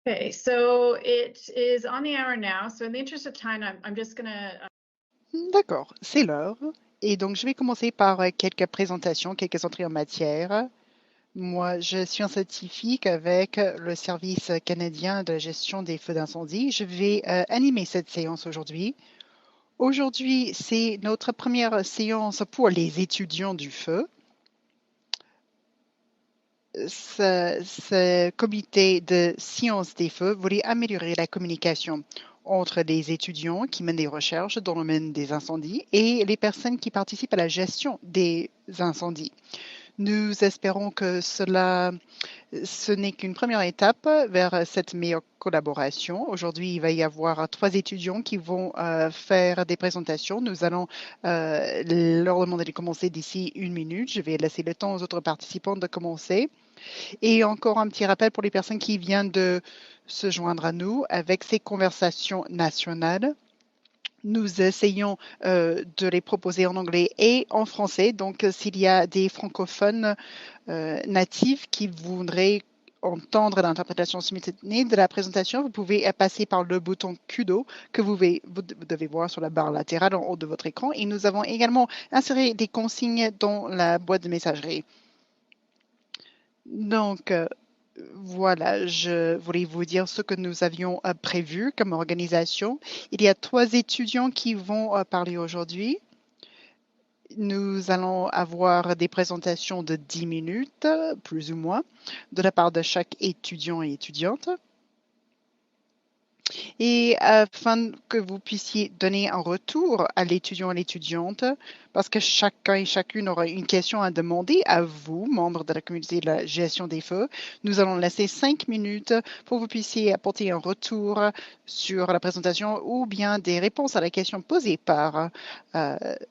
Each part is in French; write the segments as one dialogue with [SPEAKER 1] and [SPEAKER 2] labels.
[SPEAKER 1] Okay, so it is on the hour now. So in the interest of time, I'm just gonna.
[SPEAKER 2] D'accord, c'est l'heure. Et donc, je vais commencer par quelques présentations, quelques entrées en matière. Moi, je suis un scientifique avec le Service canadien de gestion des feux d'incendie. Je vais animer cette séance aujourd'hui. Aujourd'hui, c'est notre première séance pour les étudiants du feu. Ce comité de sciences des feux voulait améliorer la communication entre les étudiants qui mènent des recherches dans le domaine des incendies et les personnes qui participent à la gestion des incendies. Nous espérons que ce n'est qu'une première étape vers cette meilleure collaboration. Aujourd'hui, il va y avoir 3 étudiants qui vont faire des présentations. Nous allons leur demander de commencer d'ici 1 minute. Je vais laisser le temps aux autres participants de commencer. Et encore un petit rappel pour les personnes qui viennent de se joindre à nous avec ces conversations nationales. Nous essayons de les proposer en anglais et en français. Donc, s'il y a des francophones natifs qui voudraient entendre l'interprétation simultanée de la présentation, vous pouvez passer par le bouton Kudo que vous devez voir sur la barre latérale en haut de votre écran. Et nous avons également inséré des consignes dans la boîte de messagerie. Donc, voilà, je voulais vous dire ce que nous avions prévu comme organisation. Il y a 3 étudiants qui vont parler aujourd'hui. Nous allons avoir des présentations de 10 minutes, plus ou moins, de la part de chaque étudiant et étudiante. Et afin que vous puissiez donner un retour à l'étudiant et l'étudiante, parce que chacun et chacune aura une question à demander à vous, membres de la communauté de la gestion des feux, nous allons laisser 5 minutes pour que vous puissiez apporter un retour sur la présentation ou bien des réponses à la question posée par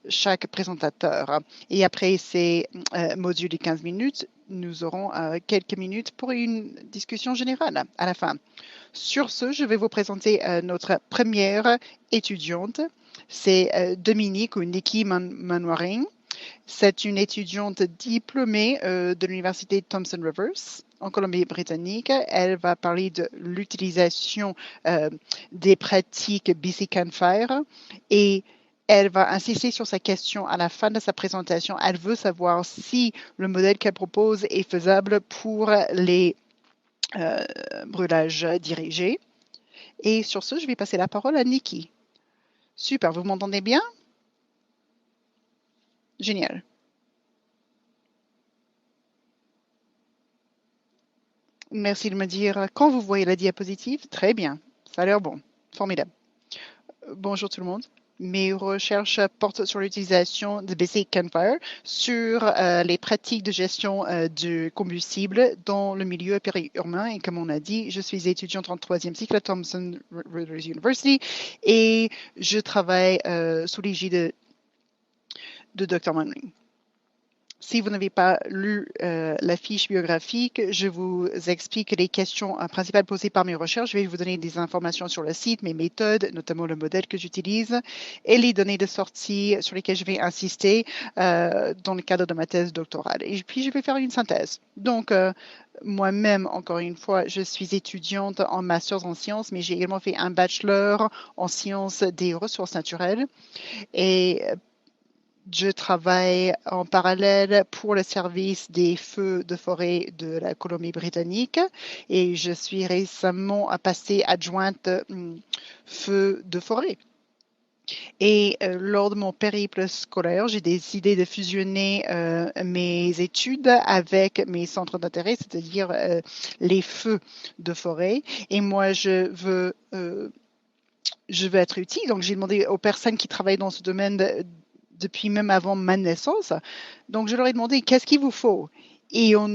[SPEAKER 2] chaque présentateur. Et après ces modules de 15 minutes, nous aurons quelques minutes pour une discussion générale à la fin. Sur ce, je vais vous présenter notre première étudiante. C'est Dominique ou Nikki Manwaring. C'est une étudiante diplômée de l'Université Thompson Rivers en Colombie-Britannique. Elle va parler de l'utilisation des pratiques BC Campfire et elle va insister sur sa question à la fin de sa présentation. Elle veut savoir si le modèle qu'elle propose est faisable pour les brûlages dirigés. Et sur ce, je vais passer la parole à Nikki. Super, vous m'entendez bien? Génial. Merci de me dire quand vous voyez la diapositive. Très bien, ça a l'air bon. Formidable. Bonjour tout le monde. Mes recherches portent sur l'utilisation de BC Campfire sur les pratiques de gestion du combustible dans le milieu périurbain. Et comme on a dit, je suis étudiante en 3e cycle à Thompson Rivers University et je travaille sous l'égide de Dr. Manning. Si vous n'avez pas lu la fiche biographique, je vous explique les questions principales posées par mes recherches. Je vais vous donner des informations sur le site, mes méthodes, notamment le modèle que j'utilise, et les données de sortie sur lesquelles je vais insister dans le cadre de ma thèse doctorale. Et puis, je vais faire une synthèse. Donc, moi-même, encore une fois, je suis étudiante en master en sciences, mais j'ai également fait un bachelor en sciences des ressources naturelles. Et je travaille en parallèle pour le service des feux de forêt de la Colombie-Britannique et je suis récemment passée adjointe feux de forêt. Et lors de mon périple scolaire, j'ai décidé de fusionner mes études avec mes centres d'intérêt, c'est-à-dire les feux de forêt. Et moi, je veux être utile. Donc, j'ai demandé aux personnes qui travaillent dans ce domaine depuis même avant ma naissance. Donc, je leur ai demandé qu'est-ce qu'il vous faut. Et on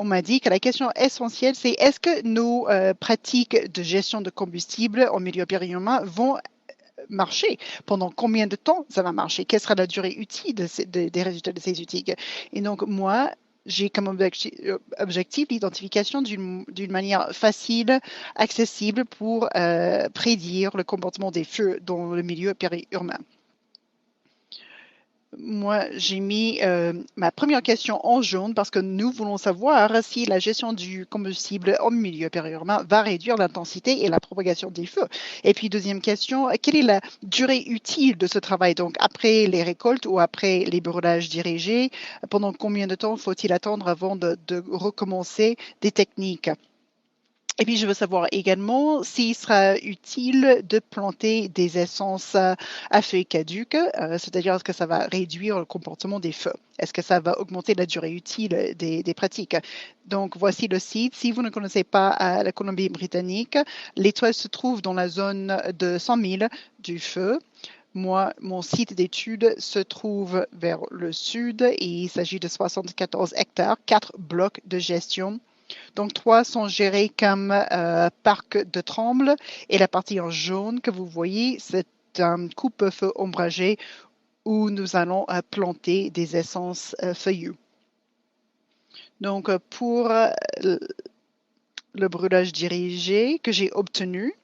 [SPEAKER 2] m'a dit que la question essentielle, c'est est-ce que nos pratiques de gestion de combustible en milieu périurbain vont marcher? Pendant combien de temps ça va marcher? Quelle sera la durée utile des résultats de ces études? Et donc, moi, j'ai comme objectif l'identification d'une manière facile, accessible pour prédire le comportement des feux dans le milieu périurbain. Moi, j'ai mis ma première question en jaune parce que nous voulons savoir si la gestion du combustible en milieu périurbain va réduire l'intensité et la propagation des feux. Et puis, deuxième question, quelle est la durée utile de ce travail? Donc, après les récoltes ou après les brûlages dirigés, pendant combien de temps faut-il attendre avant de recommencer des techniques? Et puis, je veux savoir également s'il sera utile de planter des essences à feuilles caduques, c'est-à-dire est-ce que ça va réduire le comportement des feux? Est-ce que ça va augmenter la durée utile des pratiques? Donc, voici le site. Si vous ne connaissez pas la Colombie-Britannique, l'étoile se trouve dans la zone de 100 000 du feu. Moi, mon site d'études se trouve vers le sud et il s'agit de 74 hectares, 4 blocs de gestion. Donc, 3 sont gérés comme parc de Tremble et la partie en jaune que vous voyez, c'est un coupe-feu ombragé où nous allons planter des essences feuillues. Donc, pour le brûlage dirigé que j'ai obtenu,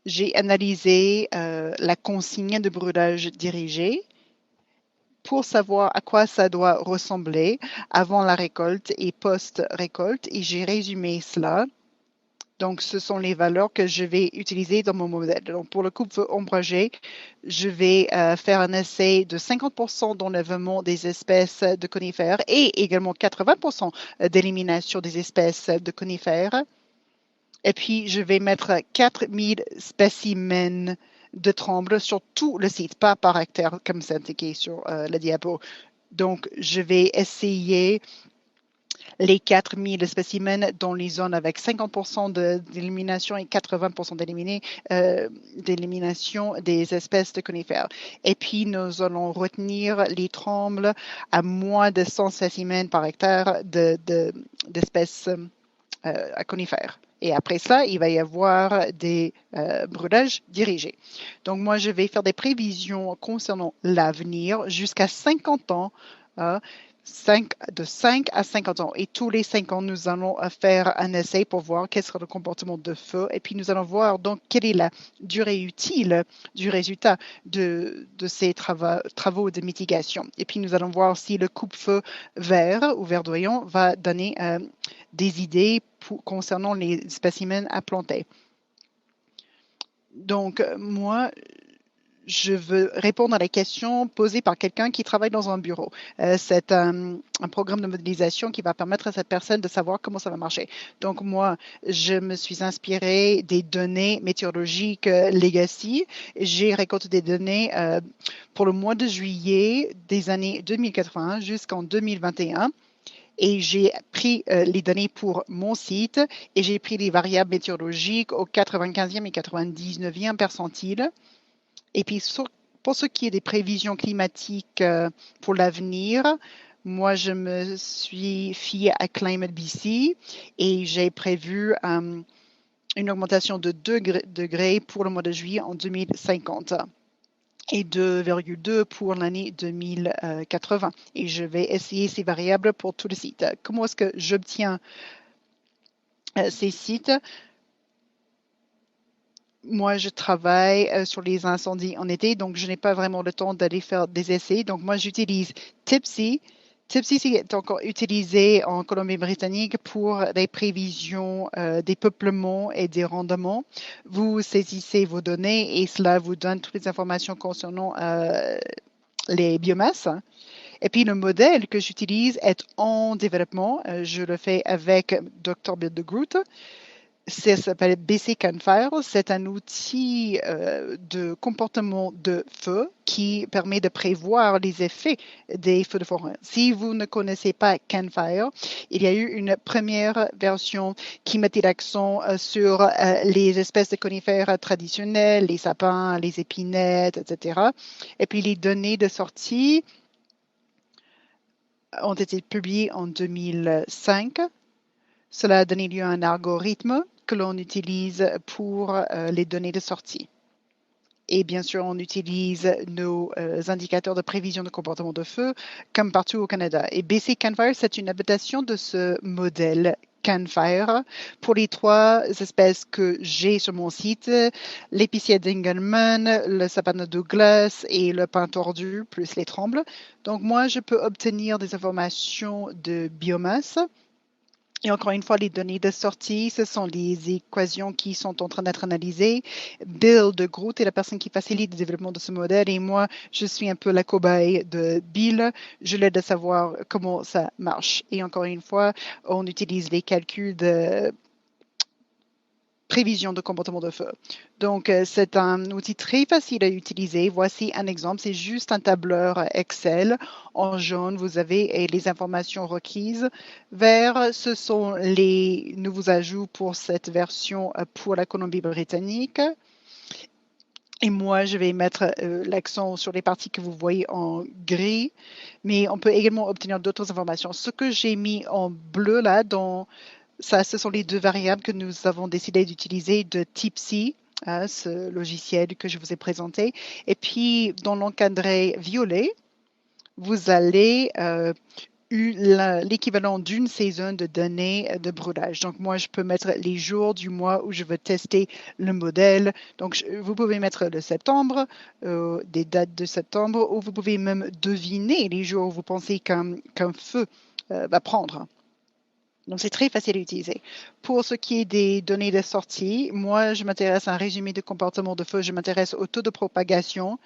[SPEAKER 2] j'ai analysé la consigne de brûlage dirigé pour savoir à quoi ça doit ressembler avant la récolte et post-récolte et j'ai résumé cela. Donc, ce sont les valeurs que je vais utiliser dans mon modèle. Donc, pour le coupe-feu ombragé, je vais faire un essai de 50% d'enlèvement des espèces de conifères et également 80% d'élimination des espèces de conifères. Et puis, je vais mettre 4000 spécimens de tremble sur tout le site, pas par hectare comme c'est indiqué sur la diapo. Donc, je vais essayer les 4000 spécimens dans les zones avec 50% d'élimination et 80% d'élimination des espèces de conifères. Et puis, nous allons retenir les trembles à moins de 100 spécimens par hectare d'espèces à conifères. Et après ça, il va y avoir des brûlages dirigés. Donc, moi, je vais faire des prévisions concernant l'avenir jusqu'à 50 ans. De 5 à 50 ans. Et tous les 5 ans, nous allons faire un essai pour voir quel sera le comportement de feu. Et puis, nous allons voir donc quelle est la durée utile du résultat de ces travaux de mitigation. Et puis, nous allons voir si le coupe-feu vert ou verdoyant va donner des idées concernant les spécimens à planter. Donc, moi, je veux répondre à la question posée par quelqu'un qui travaille dans un bureau. C'est un programme de modélisation qui va permettre à cette personne de savoir comment ça va marcher. Donc, moi, je me suis inspirée des données météorologiques Legacy. J'ai récolté des données pour le mois de juillet des années 2080 jusqu'en 2021. Et j'ai pris les données pour mon site et j'ai pris les variables météorologiques au 95e et 99e percentile. Et puis, pour ce qui est des prévisions climatiques pour l'avenir, moi, je me suis fiée à Climate BC et j'ai prévu une augmentation de 2 degrés pour le mois de juillet en 2050 et 2,2 pour l'année 2080. Et je vais essayer ces variables pour tout le site. Comment est-ce que j'obtiens ces sites? Moi, je travaille sur les incendies en été, donc je n'ai pas vraiment le temps d'aller faire des essais. Donc, moi, j'utilise Tipsy. Tipsy, c'est encore utilisé en Colombie-Britannique pour les prévisions des peuplements et des rendements. Vous saisissez vos données et cela vous donne toutes les informations concernant les biomasses. Et puis, le modèle que j'utilise est en développement. Je le fais avec Dr. Bill de Groot. Ça s'appelle BC Campfire. C'est un outil de comportement de feu qui permet de prévoir les effets des feux de forêt. Si vous ne connaissez pas Campfire, il y a eu une première version qui mettait l'accent sur les espèces de conifères traditionnelles, les sapins, les épinettes, etc. Et puis les données de sortie ont été publiées en 2005. Cela a donné lieu à un algorithme que l'on utilise pour les données de sortie. Et bien sûr, on utilise nos indicateurs de prévision de comportement de feu comme partout au Canada. Et BC Campfire, c'est une adaptation de ce modèle Canfire. Pour les 3 espèces que j'ai sur mon site, l'épicier d'Engelmann, le sapin de Douglas et le pin tordu, plus les trembles. Donc moi, je peux obtenir des informations de biomasse. Et encore une fois, les données de sortie, ce sont les équations qui sont en train d'être analysées. Bill de Groot est la personne qui facilite le développement de ce modèle et moi, je suis un peu la cobaye de Bill. Je l'aide à savoir comment ça marche. Et encore une fois, on utilise les calculs de prévision de comportement de feu. Donc, c'est un outil très facile à utiliser. Voici un exemple. C'est juste un tableur Excel. En jaune, vous avez les informations requises. Vert, ce sont les nouveaux ajouts pour cette version pour la Colombie-Britannique. Et moi, je vais mettre l'accent sur les parties que vous voyez en gris, mais on peut également obtenir d'autres informations. Ce que j'ai mis en bleu là, ça, ce sont les 2 variables que nous avons décidé d'utiliser de Tipsy, ce logiciel que je vous ai présenté. Et puis, dans l'encadré violet, vous allez l'équivalent d'une saison de données de brûlage. Donc, moi, je peux mettre les jours du mois où je veux tester le modèle. Donc, vous pouvez mettre le septembre, des dates de septembre, ou vous pouvez même deviner les jours où vous pensez qu'un feu va prendre. Donc, c'est très facile à utiliser. Pour ce qui est des données de sortie, moi, je m'intéresse à un résumé de comportement de feu. Je m'intéresse au taux de propagation.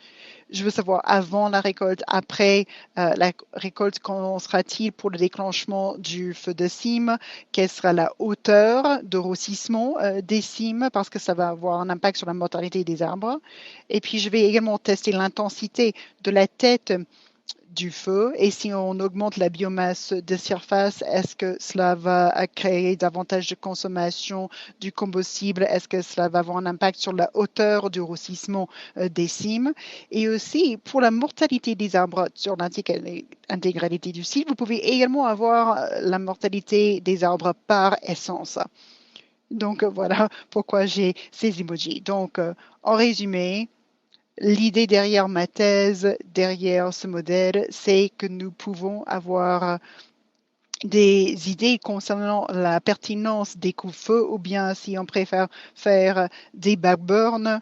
[SPEAKER 2] Je veux savoir avant la récolte, après la récolte, quand sera-t-il pour le déclenchement du feu de cime? Quelle sera la hauteur de rossissement des cimes? Parce que ça va avoir un impact sur la mortalité des arbres. Et puis, je vais également tester l'intensité de la tête du feu et si on augmente la biomasse de surface, est-ce que cela va créer davantage de consommation du combustible? Est-ce que cela va avoir un impact sur la hauteur du roussissement des cimes? Et aussi, pour la mortalité des arbres sur l'intégralité du site, vous pouvez également avoir la mortalité des arbres par essence. Donc, voilà pourquoi j'ai ces emojis. Donc, en résumé, l'idée derrière ma thèse, derrière ce modèle, c'est que nous pouvons avoir des idées concernant la pertinence des coups-feu ou bien si on préfère faire des backburns.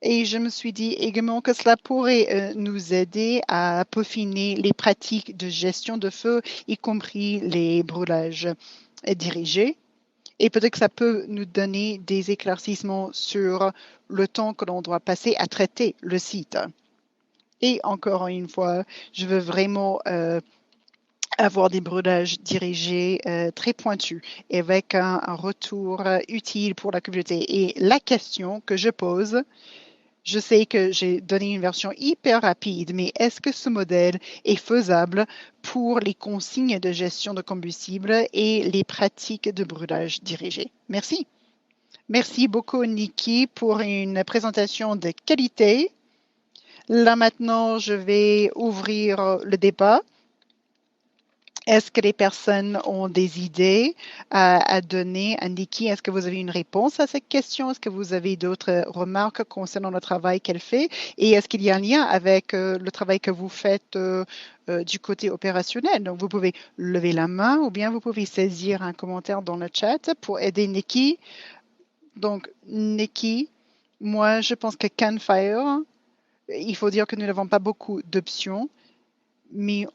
[SPEAKER 2] Et je me suis dit également que cela pourrait nous aider à peaufiner les pratiques de gestion de feu, y compris les brûlages dirigés. Et peut-être que ça peut nous donner des éclaircissements sur le temps que l'on doit passer à traiter le site. Et encore une fois, je veux vraiment avoir des brûlages dirigés très pointus et avec un retour utile pour la communauté. Et la question que je pose, je sais que j'ai donné une version hyper rapide, mais est-ce que ce modèle est faisable pour les consignes de gestion de combustible et les pratiques de brûlage dirigé? Merci. Merci beaucoup, Nikki, pour une présentation de qualité. Là, maintenant, je vais ouvrir le débat. Est-ce que les personnes ont des idées à donner à Nikki? Est-ce que vous avez une réponse à cette question? Est-ce que vous avez d'autres remarques concernant le travail qu'elle fait? Et est-ce qu'il y a un lien avec le travail que vous faites du côté opérationnel? Donc, vous pouvez lever la main ou bien vous pouvez saisir un commentaire dans le chat pour aider Nikki. Donc, Nikki, moi, je pense que Canfire, il faut dire que nous n'avons pas beaucoup d'options, mais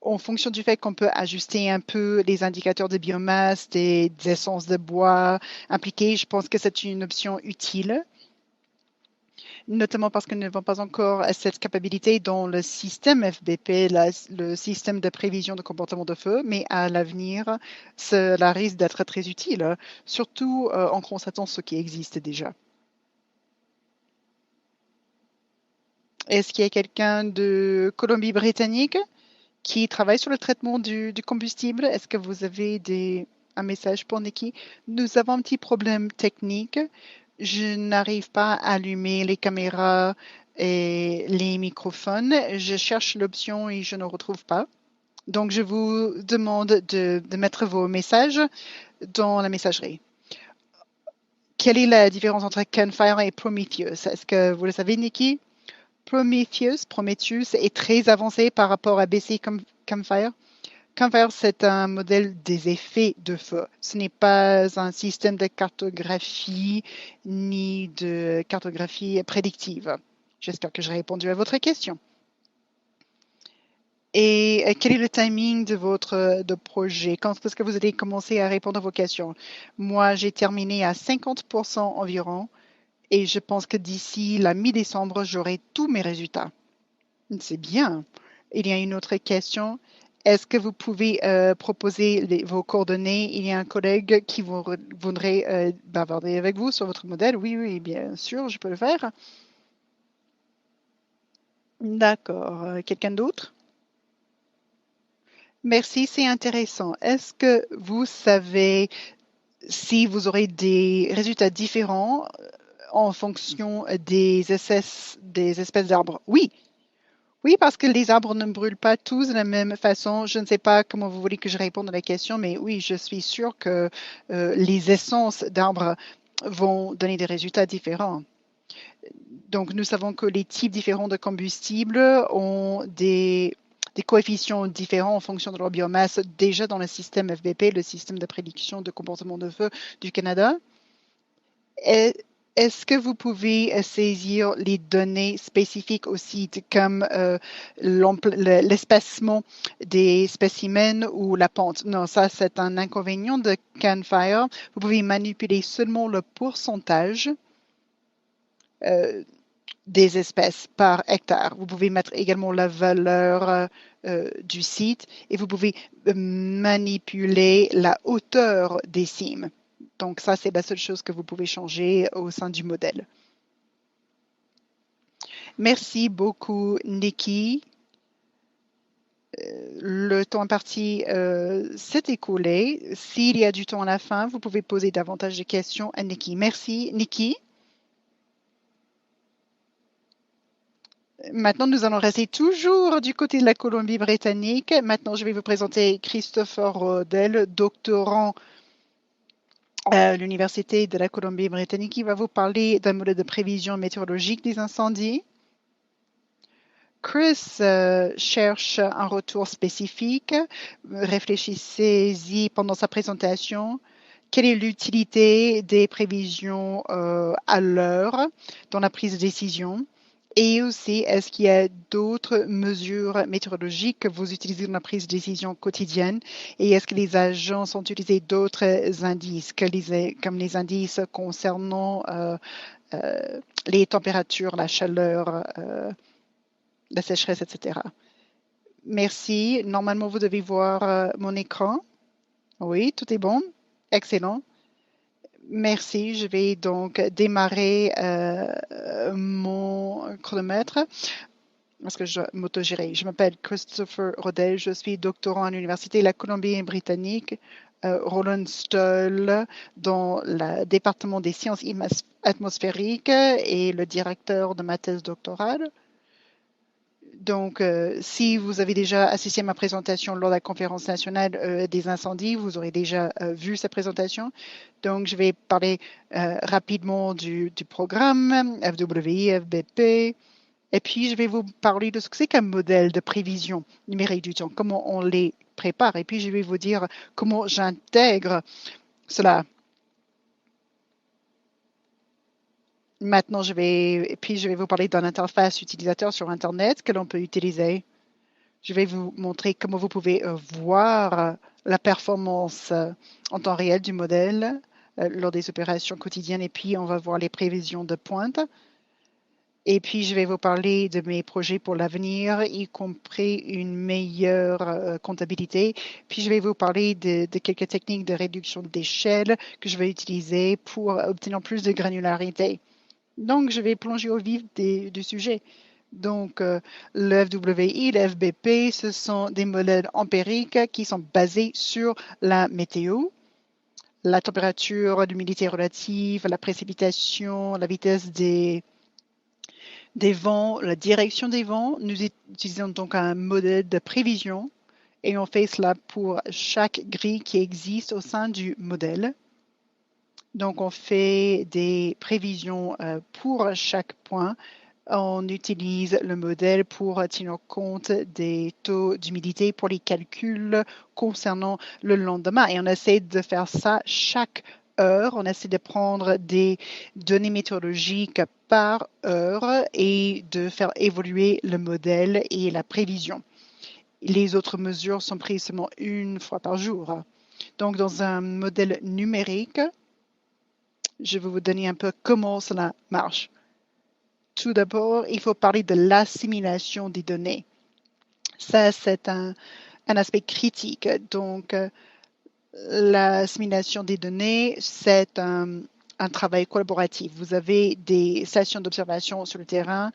[SPEAKER 2] en fonction du fait qu'on peut ajuster un peu les indicateurs de biomasse, des essences de bois impliquées, je pense que c'est une option utile, notamment parce que nous n'avons pas encore cette capacité dans le système FBP, le système de prévision de comportement de feu, mais à l'avenir, cela risque d'être très utile, surtout en constatant ce qui existe déjà. Est-ce qu'il y a quelqu'un de Colombie-Britannique qui travaille sur le traitement du combustible? Est-ce que vous avez un message pour Nikki? Nous avons un petit problème technique. Je n'arrive pas à allumer les caméras et les microphones. Je cherche l'option et je ne retrouve pas. Donc, je vous demande de mettre vos messages dans la messagerie. Quelle est la différence entre Canfire et Prometheus? Est-ce que vous le savez, Nikki? Prometheus est très avancé par rapport à BC Campfire. Canver, c'est un modèle des effets de feu. Ce n'est pas un système de cartographie ni de cartographie prédictive. J'espère que j'ai répondu à votre question. Et quel est le timing de votre projet? Quand est-ce que vous allez commencer à répondre à vos questions? Moi, j'ai terminé à 50% environ et je pense que d'ici la mi-décembre, j'aurai tous mes résultats. C'est bien. Il y a une autre question. Est-ce que vous pouvez proposer vos coordonnées? Il y a un collègue qui voudrait bavarder avec vous sur votre modèle. Oui, oui, bien sûr, je peux le faire. D'accord. Quelqu'un d'autre? Merci, c'est intéressant. Est-ce que vous savez si vous aurez des résultats différents en fonction des espèces d'arbres? Oui. Oui, parce que les arbres ne brûlent pas tous de la même façon. Je ne sais pas comment vous voulez que je réponde à la question, mais oui, je suis sûre que les essences d'arbres vont donner des résultats différents. Donc, nous savons que les types différents de combustibles ont des coefficients différents en fonction de leur biomasse déjà dans le système FBP, le système de prédiction de comportement de feu du Canada. Est-ce que vous pouvez saisir les données spécifiques au site comme l'espacement des spécimens ou la pente? Non, ça c'est un inconvénient de CANfire. Vous pouvez manipuler seulement le pourcentage des espèces par hectare. Vous pouvez mettre également la valeur du site et vous pouvez manipuler la hauteur des cimes. Donc ça, c'est la seule chose que vous pouvez changer au sein du modèle. Merci beaucoup, Nikki. Le temps imparti s'est écoulé. S'il y a du temps à la fin, vous pouvez poser davantage de questions à Nikki. Merci, Nikki. Maintenant, nous allons rester toujours du côté de la Colombie-Britannique. Maintenant, je vais vous présenter Christopher Rodel, doctorant à l'Université de la Colombie-Britannique, qui va vous parler d'un modèle de prévision météorologique des incendies. Chris cherche un retour spécifique. Réfléchissez-y pendant sa présentation. Quelle est l'utilité des prévisions à l'heure dans la prise de décision? Et aussi, est-ce qu'il y a d'autres mesures météorologiques que vous utilisez dans la prise de décision quotidienne? Et est-ce que les agences ont utilisé d'autres indices, comme les indices concernant les températures, la chaleur, la sécheresse, etc.? Merci. Normalement, vous devez voir mon écran. Oui, tout est bon. Excellent. Merci. Je vais donc démarrer mon chronomètre parce que je dois m'autogérer. Je m'appelle Christopher Rodel. Je suis doctorant à l'Université de la Colombie-Britannique, Roland Stoll, dans le département des sciences atmosphériques et le directeur de ma thèse doctorale. Donc, si vous avez déjà assisté à ma présentation lors de la conférence nationale des incendies, vous aurez déjà vu cette présentation. Donc, je vais parler rapidement du programme FWI, FBP, et puis je vais vous parler de ce que c'est qu'un modèle de prévision numérique du temps, comment on les prépare, et puis je vais vous dire comment j'intègre cela. Maintenant, je vais vous parler d'une interface utilisateur sur Internet que l'on peut utiliser. Je vais vous montrer comment vous pouvez voir la performance en temps réel du modèle lors des opérations quotidiennes. Et puis, on va voir les prévisions de pointe. Et puis, je vais vous parler de mes projets pour l'avenir, y compris une meilleure comptabilité. Puis, je vais vous parler de quelques techniques de réduction d'échelle que je vais utiliser pour obtenir plus de granularité. Donc, je vais plonger au vif du sujet. Donc, le FWI, le FBP, ce sont des modèles empiriques qui sont basés sur la météo, la température, l'humidité relative, la précipitation, la vitesse des vents, la direction des vents. Nous utilisons donc un modèle de prévision et on fait cela pour chaque grille qui existe au sein du modèle. Donc, on fait des prévisions pour chaque point On utilise le modèle pour tenir compte des taux d'humidité pour les calculs concernant le lendemain. Et on essaie de faire ça chaque heure. On essaie de prendre des données météorologiques par heure et de faire évoluer le modèle et la prévision. Les autres mesures sont prises seulement une fois par jour. Donc, dans un modèle numérique, je vais vous donner un peu comment cela marche. Tout d'abord, il faut parler de l'assimilation des données. Ça, c'est un aspect critique. Donc, l'assimilation des données, c'est un travail collaboratif. Vous avez des stations d'observation sur le terrain,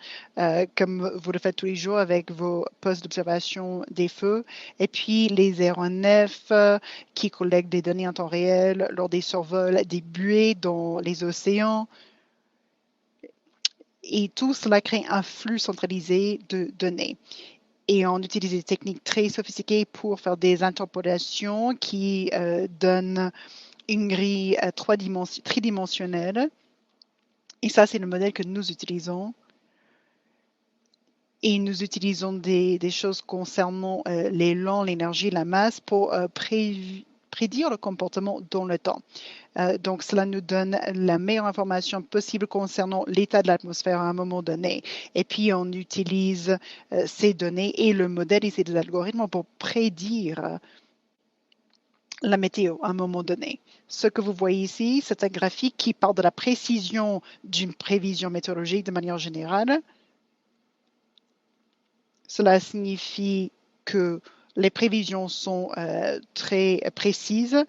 [SPEAKER 2] comme vous le faites tous les jours avec vos postes d'observation des feux, et puis les aéronefs qui collectent des données en temps réel lors des survols des buées dans les océans. Et tout cela crée un flux centralisé de données. Et on utilise des techniques très sophistiquées pour faire des interpolations qui donnent une grille tridimensionnelle. Et ça, c'est le modèle que nous utilisons. Et nous utilisons des choses concernant l'élan, l'énergie, la masse pour prédire le comportement dans le temps. Donc, cela nous donne la meilleure information possible concernant l'état de l'atmosphère à un moment donné. Et puis, on utilise ces données et le modèle et ces algorithmes pour prédire la météo à un moment donné. Ce que vous voyez ici, c'est un graphique qui parle de la précision d'une prévision météorologique de manière générale. Cela signifie que les prévisions sont très précises.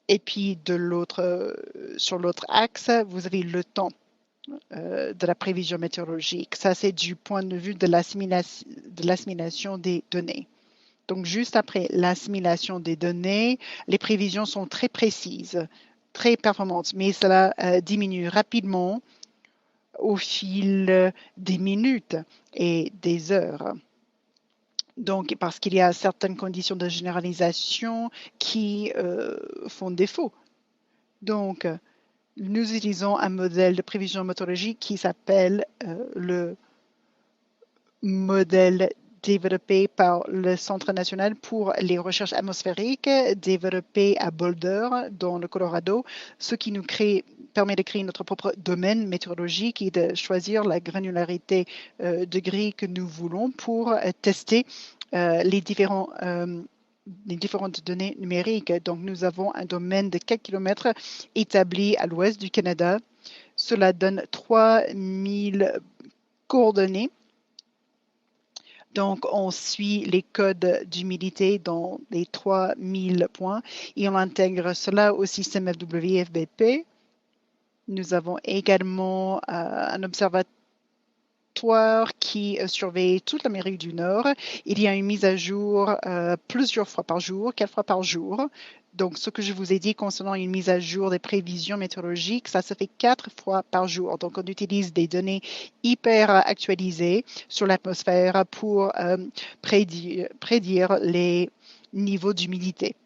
[SPEAKER 2] Et puis, sur l'autre axe, vous avez le temps de la prévision météorologique. Ça, c'est du point de vue de l'assimilation des données. Donc, juste après l'assimilation des données, les prévisions sont très précises, très performantes, mais cela diminue rapidement au fil des minutes et des heures. Donc, parce qu'il y a certaines conditions de généralisation qui font défaut. Donc, nous utilisons un modèle de prévision météorologique qui s'appelle le modèle développé par le Centre national pour les recherches atmosphériques, développé à Boulder, dans le Colorado, ce qui nous permet de créer notre propre domaine météorologique et de choisir la granularité de grille que nous voulons pour tester les différentes données numériques. Donc, nous avons un domaine de 4 km établi à l'ouest du Canada. Cela donne 3000 coordonnées. Donc, on suit les codes d'humidité dans les 3000 points et on intègre cela au système FWI-FBP. Nous avons également un observatoire qui surveille toute l'Amérique du Nord. Il y a une mise à jour plusieurs fois par jour, 4 fois par jour. Donc, ce que je vous ai dit concernant une mise à jour des prévisions météorologiques, ça se fait 4 fois par jour. Donc, on utilise des données hyper actualisées sur l'atmosphère pour prédire les niveaux d'humidité.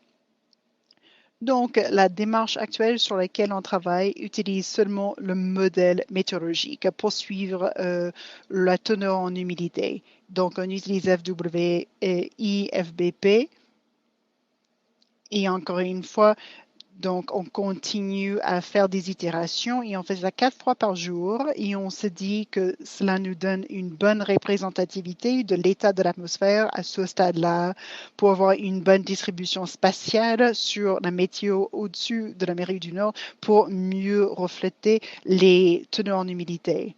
[SPEAKER 2] Donc, la démarche actuelle sur laquelle on travaille utilise seulement le modèle météorologique pour suivre la teneur en humidité. Donc, on utilise FWI-FBP. Et encore une fois, donc on continue à faire des itérations et on fait ça 4 fois par jour et on se dit que cela nous donne une bonne représentativité de l'état de l'atmosphère à ce stade-là pour avoir une bonne distribution spatiale sur la météo au-dessus de l'Amérique du Nord pour mieux refléter les teneurs en humidité.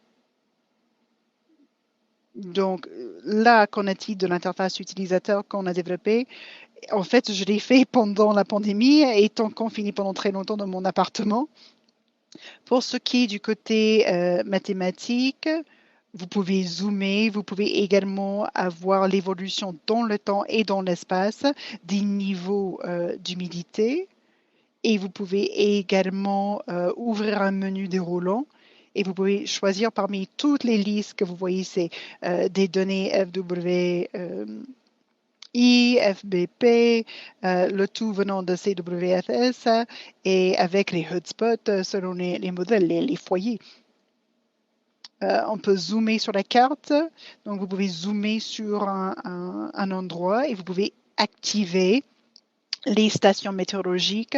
[SPEAKER 2] Donc, là, qu'en est-il de l'interface utilisateur qu'on a développée? En fait, je l'ai fait pendant la pandémie, étant confiné pendant très longtemps dans mon appartement. Pour ce qui est du côté mathématique, vous pouvez zoomer, vous pouvez également avoir l'évolution dans le temps et dans l'espace des niveaux d'humidité. Et vous pouvez également ouvrir un menu déroulant. Et vous pouvez choisir parmi toutes les listes que vous voyez ici, des données FW, IFBP, le tout venant de CWFS et avec les hotspots selon les modèles, les foyers. On peut zoomer sur la carte. Donc, vous pouvez zoomer sur un endroit et vous pouvez activer les stations météorologiques.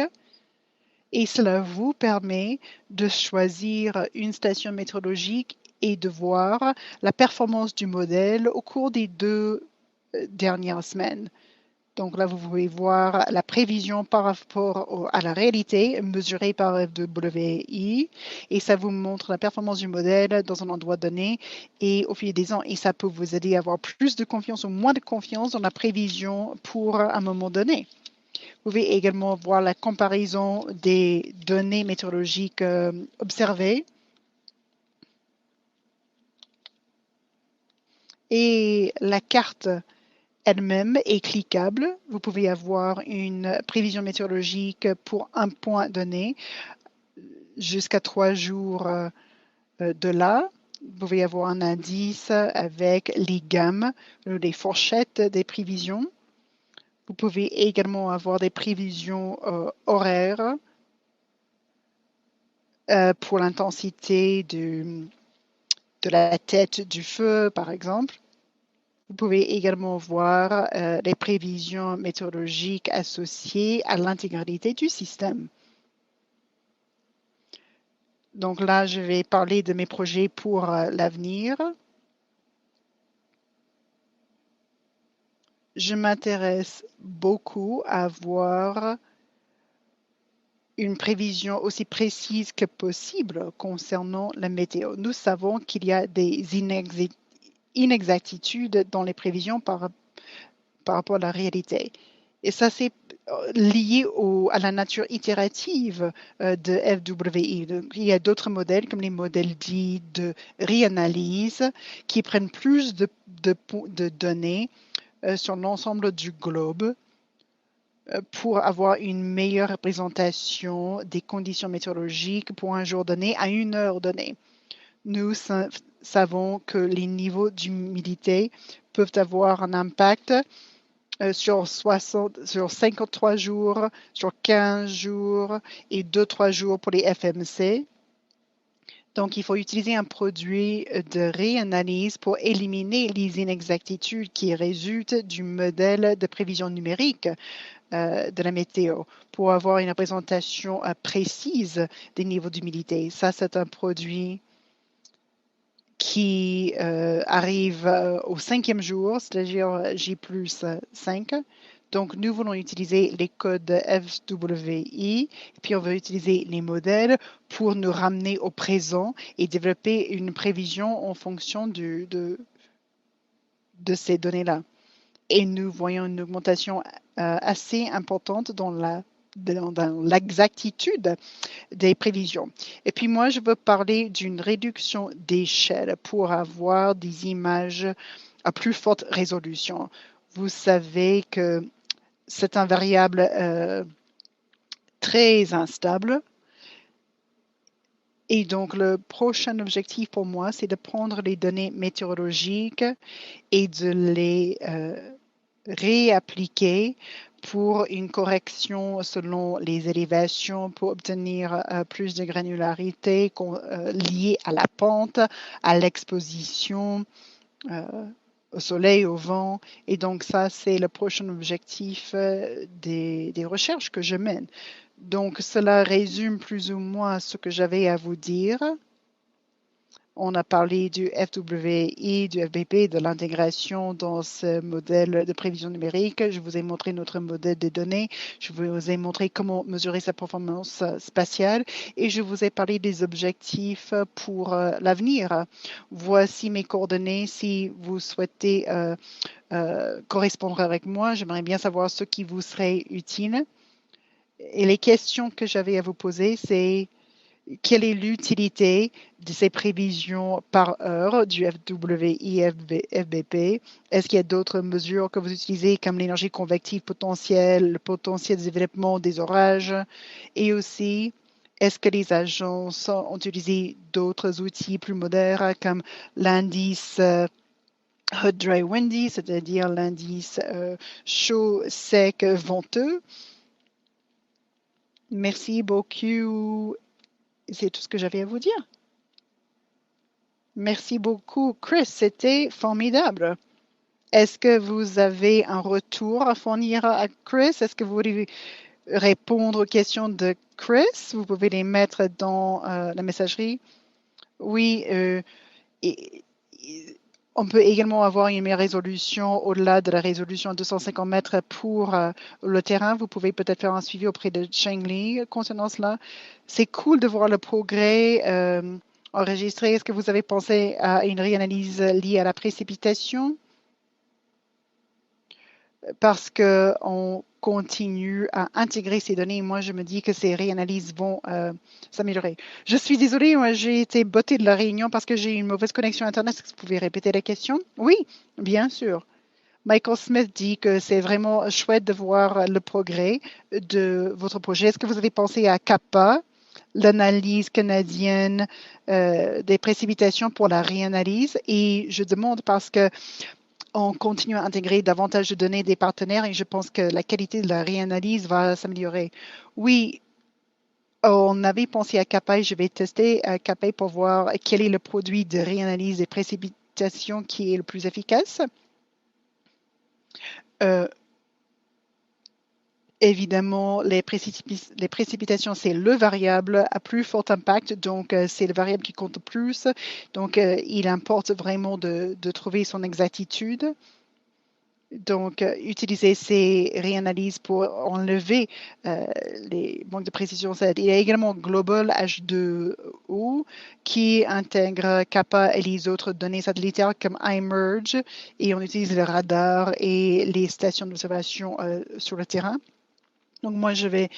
[SPEAKER 2] Et cela vous permet de choisir une station météorologique et de voir la performance du modèle au cours des 2 dernières semaines. Donc là, vous pouvez voir la prévision par rapport à la réalité mesurée par FWI et ça vous montre la performance du modèle dans un endroit donné et au fil des ans. Et ça peut vous aider à avoir plus de confiance ou moins de confiance dans la prévision pour un moment donné. Vous pouvez également voir la comparaison des données météorologiques observées. Et la carte elle-même est cliquable. Vous pouvez avoir une prévision météorologique pour un point donné jusqu'à 3 jours de là. Vous pouvez avoir un indice avec les gammes, les fourchettes des prévisions. Vous pouvez également avoir des prévisions horaires pour l'intensité de la tête du feu, par exemple. Vous pouvez également voir les prévisions météorologiques associées à l'intégralité du système. Donc là, je vais parler de mes projets pour l'avenir. Je m'intéresse beaucoup à avoir une prévision aussi précise que possible concernant la météo. Nous savons qu'il y a des inexactitudes dans les prévisions par rapport à la réalité. Et ça, c'est lié à la nature itérative de FWI. Donc, il y a d'autres modèles, comme les modèles dits de réanalyse, qui prennent plus de données sur l'ensemble du globe pour avoir une meilleure représentation des conditions météorologiques pour un jour donné à une heure donnée. Nous savons que les niveaux d'humidité peuvent avoir un impact sur 53 jours, sur 15 jours et 2-3 jours pour les FMC. Donc, il faut utiliser un produit de réanalyse pour éliminer les inexactitudes qui résultent du modèle de prévision numérique de la météo pour avoir une représentation précise des niveaux d'humidité. Ça, c'est un produit qui arrive au 5e jour, c'est-à-dire J plus 5. Donc, nous voulons utiliser les codes FWI, puis on va utiliser les modèles pour nous ramener au présent et développer une prévision en fonction de ces données-là. Et nous voyons une augmentation assez importante dans l'exactitude des prévisions. Et puis moi, je veux parler d'une réduction d'échelle pour avoir des images à plus forte résolution. Vous savez que c'est un variable très instable. Et donc, le prochain objectif pour moi, c'est de prendre les données météorologiques et de les réappliquer pour une correction selon les élévations pour obtenir plus de granularité liée à la pente, à l'exposition au soleil, au vent. Et donc ça, c'est le prochain objectif des recherches que je mène. Donc cela résume plus ou moins ce que j'avais à vous dire. On a parlé du FWI, du FBP, de l'intégration dans ce modèle de prévision numérique. Je vous ai montré notre modèle des données. Je vous ai montré comment mesurer sa performance spatiale et je vous ai parlé des objectifs pour l'avenir. Voici mes coordonnées si vous souhaitez correspondre avec moi. J'aimerais bien savoir ce qui vous serait utile. Et les questions que j'avais à vous poser, c'est quelle est l'utilité de ces prévisions par heure du FWI, FBP? Est-ce qu'il y a d'autres mesures que vous utilisez comme l'énergie convective potentielle, le potentiel de développement des orages? Et aussi, est-ce que les agences ont utilisé d'autres outils plus modernes comme l'indice Hot, Dry, Windy, c'est-à-dire l'indice chaud, sec, venteux? Merci beaucoup. C'est tout ce que j'avais à vous dire. Merci beaucoup, Chris. C'était formidable. Est-ce que vous avez un retour à fournir à Chris? Est-ce que vous voulez répondre aux questions de Chris? Vous pouvez les mettre dans la messagerie. Oui, et- on peut également avoir une meilleure résolution au-delà de la résolution à 250 mètres pour le terrain. Vous pouvez peut-être faire un suivi auprès de Cheng Li concernant cela. C'est cool de voir le progrès enregistré. Est-ce que vous avez pensé à une réanalyse liée à la précipitation? Parce qu'on continue à intégrer ces données. Moi, je me dis que ces réanalyses vont s'améliorer. Je suis désolée, moi, j'ai été bottée de la réunion parce que j'ai eu une mauvaise connexion Internet. Est-ce que vous pouvez répéter la question? Oui, bien sûr. Michael Smith dit que c'est vraiment chouette de voir le progrès de votre projet. Est-ce que vous avez pensé à CAPA, l'analyse canadienne des précipitations pour la réanalyse? Et je demande parce que on continue à intégrer davantage de données des partenaires et je pense que la qualité de la réanalyse va s'améliorer. Oui, on avait pensé à CAPAI. Je vais tester CAPAI pour voir quel est le produit de réanalyse des précipitations qui est le plus efficace. Euh, Évidemment, les précipitations, c'est le variable à plus fort impact, donc c'est le variable qui compte le plus. Donc, il importe vraiment de trouver son exactitude. Donc, utiliser ces réanalyses pour enlever les manques de précision. Il y a également Global H2O qui intègre CAPA et les autres données satellitaires comme iMerge et on utilise le radar et les stations d'observation sur le terrain. Donc, moi, je vais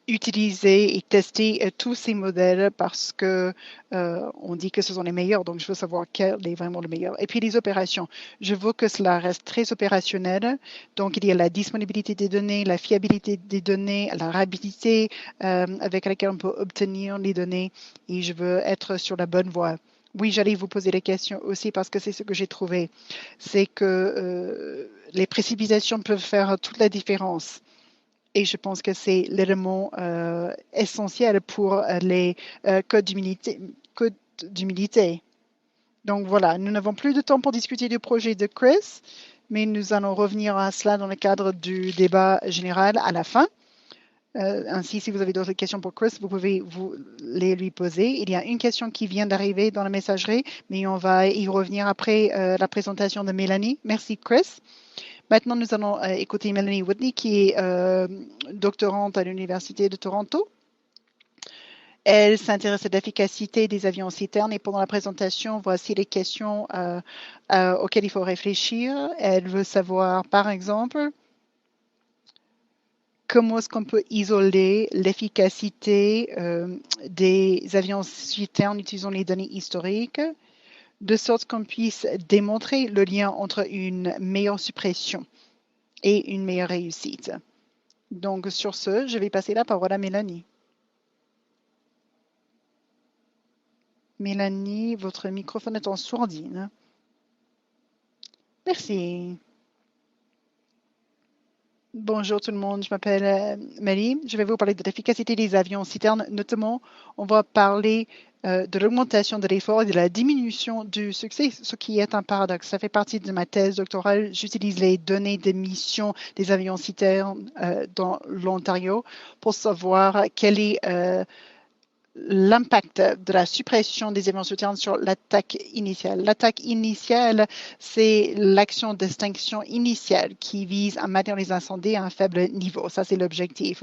[SPEAKER 2] utiliser et tester tous ces modèles parce que on dit que ce sont les meilleurs. Donc, je veux savoir quel est vraiment le meilleur. Et puis, les opérations. Je veux que cela reste très opérationnel. Donc, il y a la disponibilité des données, la fiabilité des données, la rapidité avec laquelle on peut obtenir les données. Et je veux être sur la bonne voie. Oui, j'allais vous poser la question aussi parce que c'est ce que j'ai trouvé. C'est que les précipitations peuvent faire toute la différence. Et je pense que c'est l'élément essentiel pour les codes d'humilité. Donc voilà, nous n'avons plus de temps pour discuter du projet de Chris, mais nous allons revenir à cela dans le cadre du débat général à la fin. Ainsi, si vous avez d'autres questions pour Chris, vous pouvez vous les lui poser. Il y a une question qui vient d'arriver dans la messagerie, mais on va y revenir après la présentation de Mélanie. Merci, Chris. Maintenant, nous allons écouter Melanie Whitney, qui est doctorante à l'Université de Toronto. Elle s'intéresse à l'efficacité des avions citernes et pendant la présentation, voici les questions auxquelles il faut réfléchir. Elle veut savoir, par exemple, comment est-ce qu'on peut isoler l'efficacité des avions citernes utilisant les données historiques, de sorte qu'on puisse démontrer le lien entre une meilleure suppression et une meilleure réussite. Donc, sur ce, je vais passer la parole à Mélanie. Mélanie, votre microphone est en sourdine. Merci. Bonjour tout le monde, je m'appelle Mélie. Je vais vous parler de l'efficacité des avions citernes. Notamment, on va parler de l'augmentation de l'effort et de la diminution du succès, ce qui est un paradoxe. Ça fait partie de ma thèse doctorale. J'utilise les données d'émission des avions citernes dans l'Ontario pour savoir quel est l'impact de la suppression des avions citernes sur l'attaque initiale. L'attaque initiale, c'est l'action d'extinction initiale qui vise à maintenir les incendies à un faible niveau. Ça, c'est l'objectif.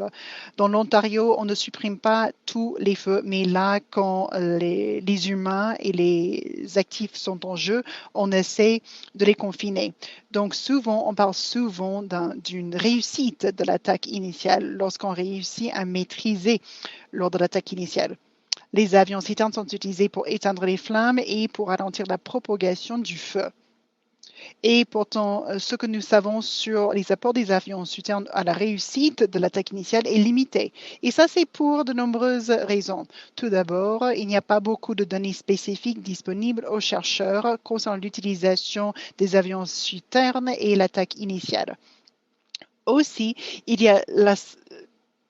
[SPEAKER 2] Dans l'Ontario, on ne supprime pas tous les feux, mais là, quand les humains et les actifs sont en jeu, on essaie de les confiner. Donc, souvent, on parle souvent d'une réussite de l'attaque initiale lorsqu'on réussit à maîtriser lors de l'attaque initiale. Les avions citernes sont utilisés pour éteindre les flammes et pour ralentir la propagation du feu. Et pourtant, ce que nous savons sur les apports des avions citernes à la réussite de l'attaque initiale est limité. Et ça, c'est pour de nombreuses raisons. Tout d'abord, il n'y a pas beaucoup de données spécifiques disponibles aux chercheurs concernant l'utilisation des avions citernes et l'attaque initiale. Aussi, il y a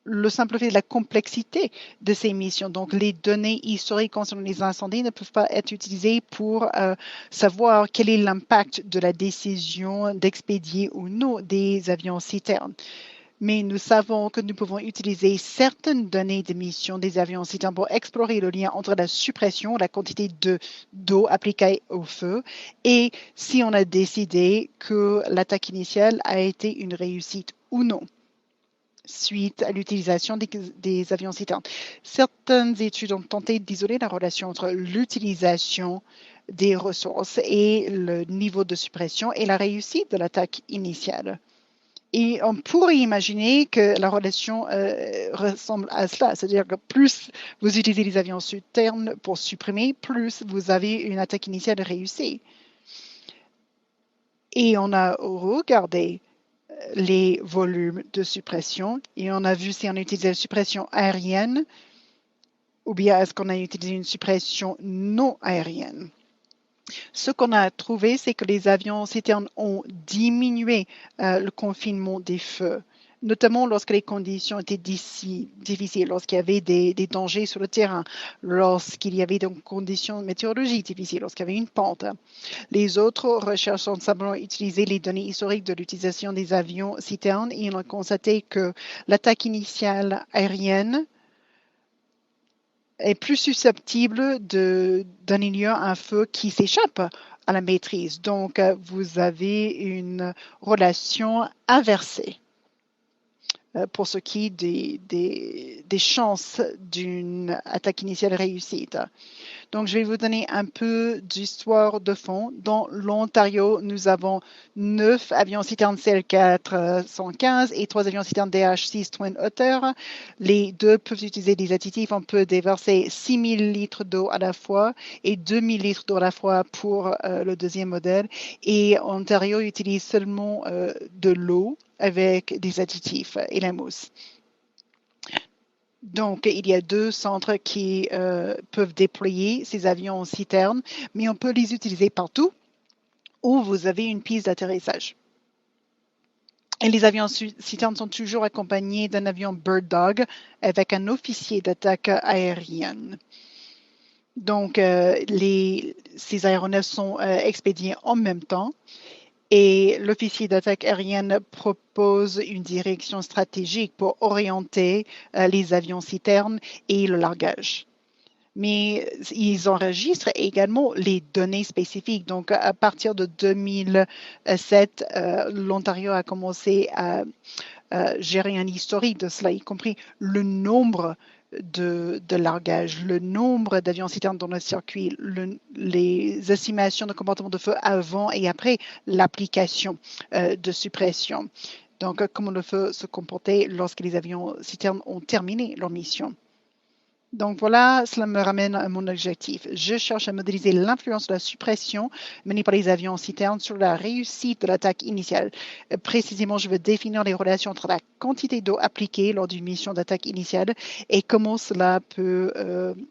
[SPEAKER 2] le simple fait de la complexité de ces missions. Donc, les données historiques concernant les incendies ne peuvent pas être utilisées pour savoir quel est l'impact de la décision d'expédier ou non des avions citernes. Mais nous savons que nous pouvons utiliser certaines données de mission des avions citernes pour explorer le lien entre la suppression, la quantité d'eau appliquée au feu, et si on a décidé que l'attaque initiale a été une réussite ou non suite à l'utilisation des avions citernes. Certaines études ont tenté d'isoler la relation entre l'utilisation des ressources et le niveau de suppression et la réussite de l'attaque initiale. Et on pourrait imaginer que la relation ressemble à cela, c'est-à-dire que plus vous utilisez les avions citernes pour supprimer, plus vous avez une attaque initiale réussie. Et on a regardé les volumes de suppression et on a vu si on utilisait la suppression aérienne ou bien est-ce qu'on a utilisé une suppression non aérienne. Ce qu'on a trouvé, c'est que les avions citernes ont diminué le confinement des feux, notamment lorsque les conditions étaient difficiles, lorsqu'il y avait des dangers sur le terrain, lorsqu'il y avait des conditions météorologiques difficiles, lorsqu'il y avait une pente. Les autres recherches ont simplement utilisé les données historiques de l'utilisation des avions citernes et ils ont constaté que l'attaque initiale aérienne est plus susceptible de donner lieu à un feu qui s'échappe à la maîtrise. Donc, vous avez une relation inversée pour ce qui est des chances d'une attaque initiale réussite. Donc, je vais vous donner un peu d'histoire de fond. Dans l'Ontario, nous avons 9 avions citernes CL415 et 3 avions citernes DH6 Twin Otter. Les deux peuvent utiliser des additifs. On peut déverser 6000 litres d'eau à la fois et 2000 litres d'eau à la fois pour le deuxième modèle. Et Ontario utilise seulement de l'eau avec des additifs et la mousse. Donc, il y a 2 centres qui peuvent déployer ces avions citernes, mais on peut les utiliser partout où vous avez une piste d'atterrissage. Et les avions citernes sont toujours accompagnés d'un avion Bird Dog avec un officier d'attaque aérienne. Donc, ces aéronefs sont expédiés en même temps. Et l'officier d'attaque aérienne propose une direction stratégique pour orienter les avions citernes et le largage. Mais ils enregistrent également les données spécifiques. Donc, à partir de 2007, l'Ontario a commencé à gérer un historique de cela, y compris le nombre de largage, le nombre d'avions citernes dans le circuit, les estimations de comportement de feu avant et après l'application de suppression. Donc, comment le feu se comportait lorsque les avions citernes ont terminé leur mission. Donc voilà, cela me ramène à mon objectif. Je cherche à modéliser l'influence de la suppression menée par les avions citernes sur la réussite de l'attaque initiale. Précisément, je veux définir les relations entre la quantité d'eau appliquée lors d'une mission d'attaque initiale et comment cela peut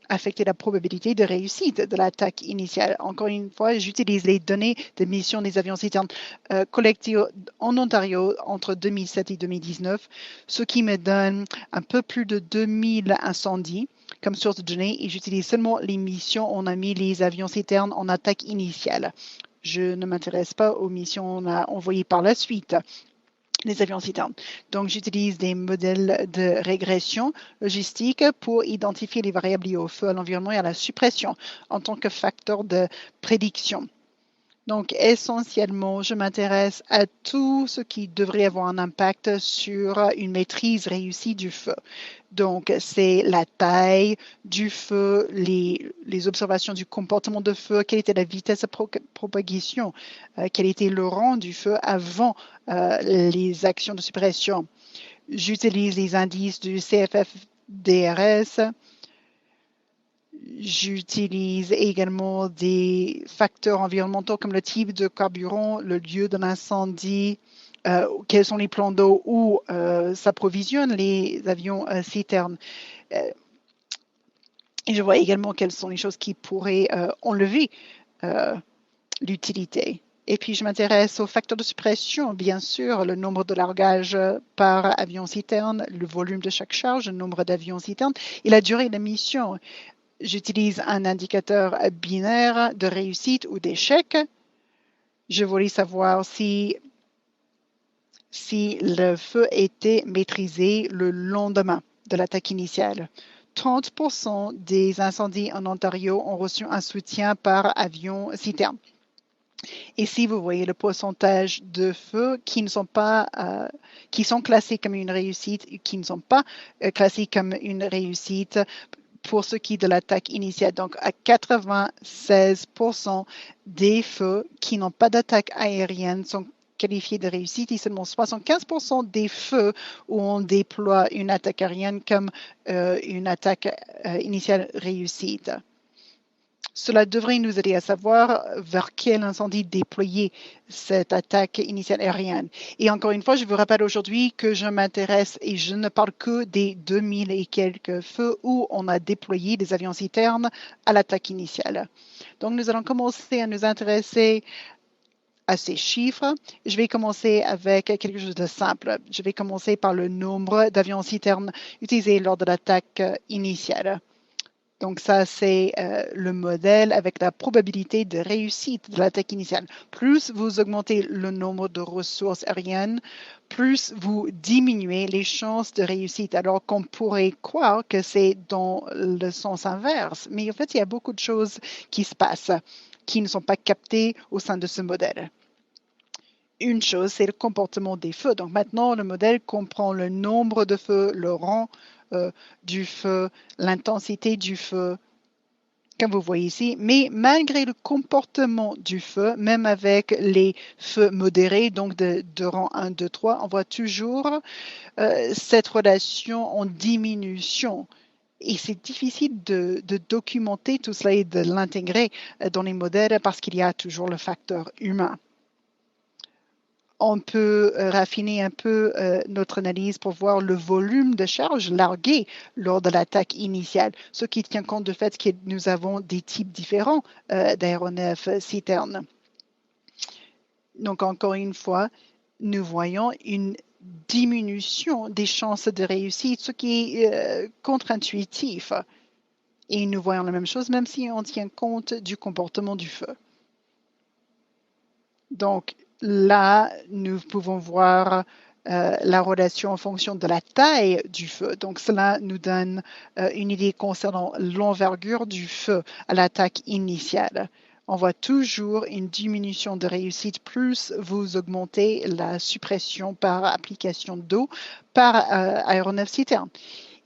[SPEAKER 2] affecter la probabilité de réussite de l'attaque initiale. Encore une fois, j'utilise les données de mission des avions citernes collectées en Ontario entre 2007 et 2019, ce qui me donne un peu plus de 2000 incendies comme source de données et j'utilise seulement les missions où on a mis les avions citernes en attaque initiale. Je ne m'intéresse pas aux missions qu'on a envoyées par la suite, les avions citernes. Donc, j'utilise des modèles de régression logistique pour identifier les variables liées au feu, à l'environnement et à la suppression en tant que facteur de prédiction. Donc, essentiellement, je m'intéresse à tout ce qui devrait avoir un impact sur une maîtrise réussie du feu. Donc, c'est la taille du feu, les observations du comportement de feu, quelle était la vitesse de propagation, quel était le rang du feu avant les actions de suppression. J'utilise les indices du CFF-DRS. J'utilise également des facteurs environnementaux comme le type de carburant, le lieu de l'incendie, quels sont les plans d'eau où s'approvisionnent les avions citernes. Et je vois également quelles sont les choses qui pourraient enlever l'utilité Et puis, je m'intéresse aux facteurs de suppression, bien sûr, le nombre de largages par avion-citerne, le volume de chaque charge, le nombre d'avions-citernes et la durée de mission. J'utilise un indicateur binaire de réussite ou d'échec. Je voulais savoir si le feu était maîtrisé le lendemain de l'attaque initiale. 30% des incendies en Ontario ont reçu un soutien par avion-citerne. Ici, vous voyez le pourcentage de feux qui ne sont pas, qui sont classés comme une réussite et qui ne sont pas classés comme une réussite pour ce qui est de l'attaque initiale. Donc, à 96% des feux qui n'ont pas d'attaque aérienne sont qualifiés de réussite et seulement 75% des feux où on déploie une attaque aérienne comme une attaque initiale réussite. Cela devrait nous aider à savoir vers quel incendie déployer cette attaque initiale aérienne. Et encore une fois, je vous rappelle aujourd'hui que je m'intéresse et je ne parle que des 2000 et quelques feux où on a déployé des avions citernes à l'attaque initiale. Donc, nous allons commencer à nous intéresser à ces chiffres. Je vais commencer avec quelque chose de simple. Je vais commencer par le nombre d'avions citernes utilisés lors de l'attaque initiale. Donc, ça, c'est le modèle avec la probabilité de réussite de l'attaque initiale. Plus vous augmentez le nombre de ressources aériennes, plus vous diminuez les chances de réussite. Alors qu'on pourrait croire que c'est dans le sens inverse. Mais en fait, il y a beaucoup de choses qui se passent qui ne sont pas captées au sein de ce modèle. Une chose, c'est le comportement des feux. Donc maintenant, le modèle comprend le nombre de feux, le rang du feu, l'intensité du feu, comme vous voyez ici. Mais malgré le comportement du feu, même avec les feux modérés, donc de rang 1, 2, 3, on voit toujours cette relation en diminution. Et c'est difficile de documenter tout cela et de l'intégrer dans les modèles parce qu'il y a toujours le facteur humain. On peut raffiner un peu notre analyse pour voir le volume de charge largué lors de l'attaque initiale, ce qui tient compte du fait que nous avons des types différents d'aéronefs citernes. Donc, encore une fois, nous voyons une diminution des chances de réussite, ce qui est contre-intuitif. Et nous voyons la même chose même si on tient compte du comportement du feu. Donc, là, nous pouvons voir la relation en fonction de la taille du feu. Donc, cela nous donne une idée concernant l'envergure du feu à l'attaque initiale. On voit toujours une diminution de réussite plus vous augmentez la suppression par application d'eau par aéronef citerne.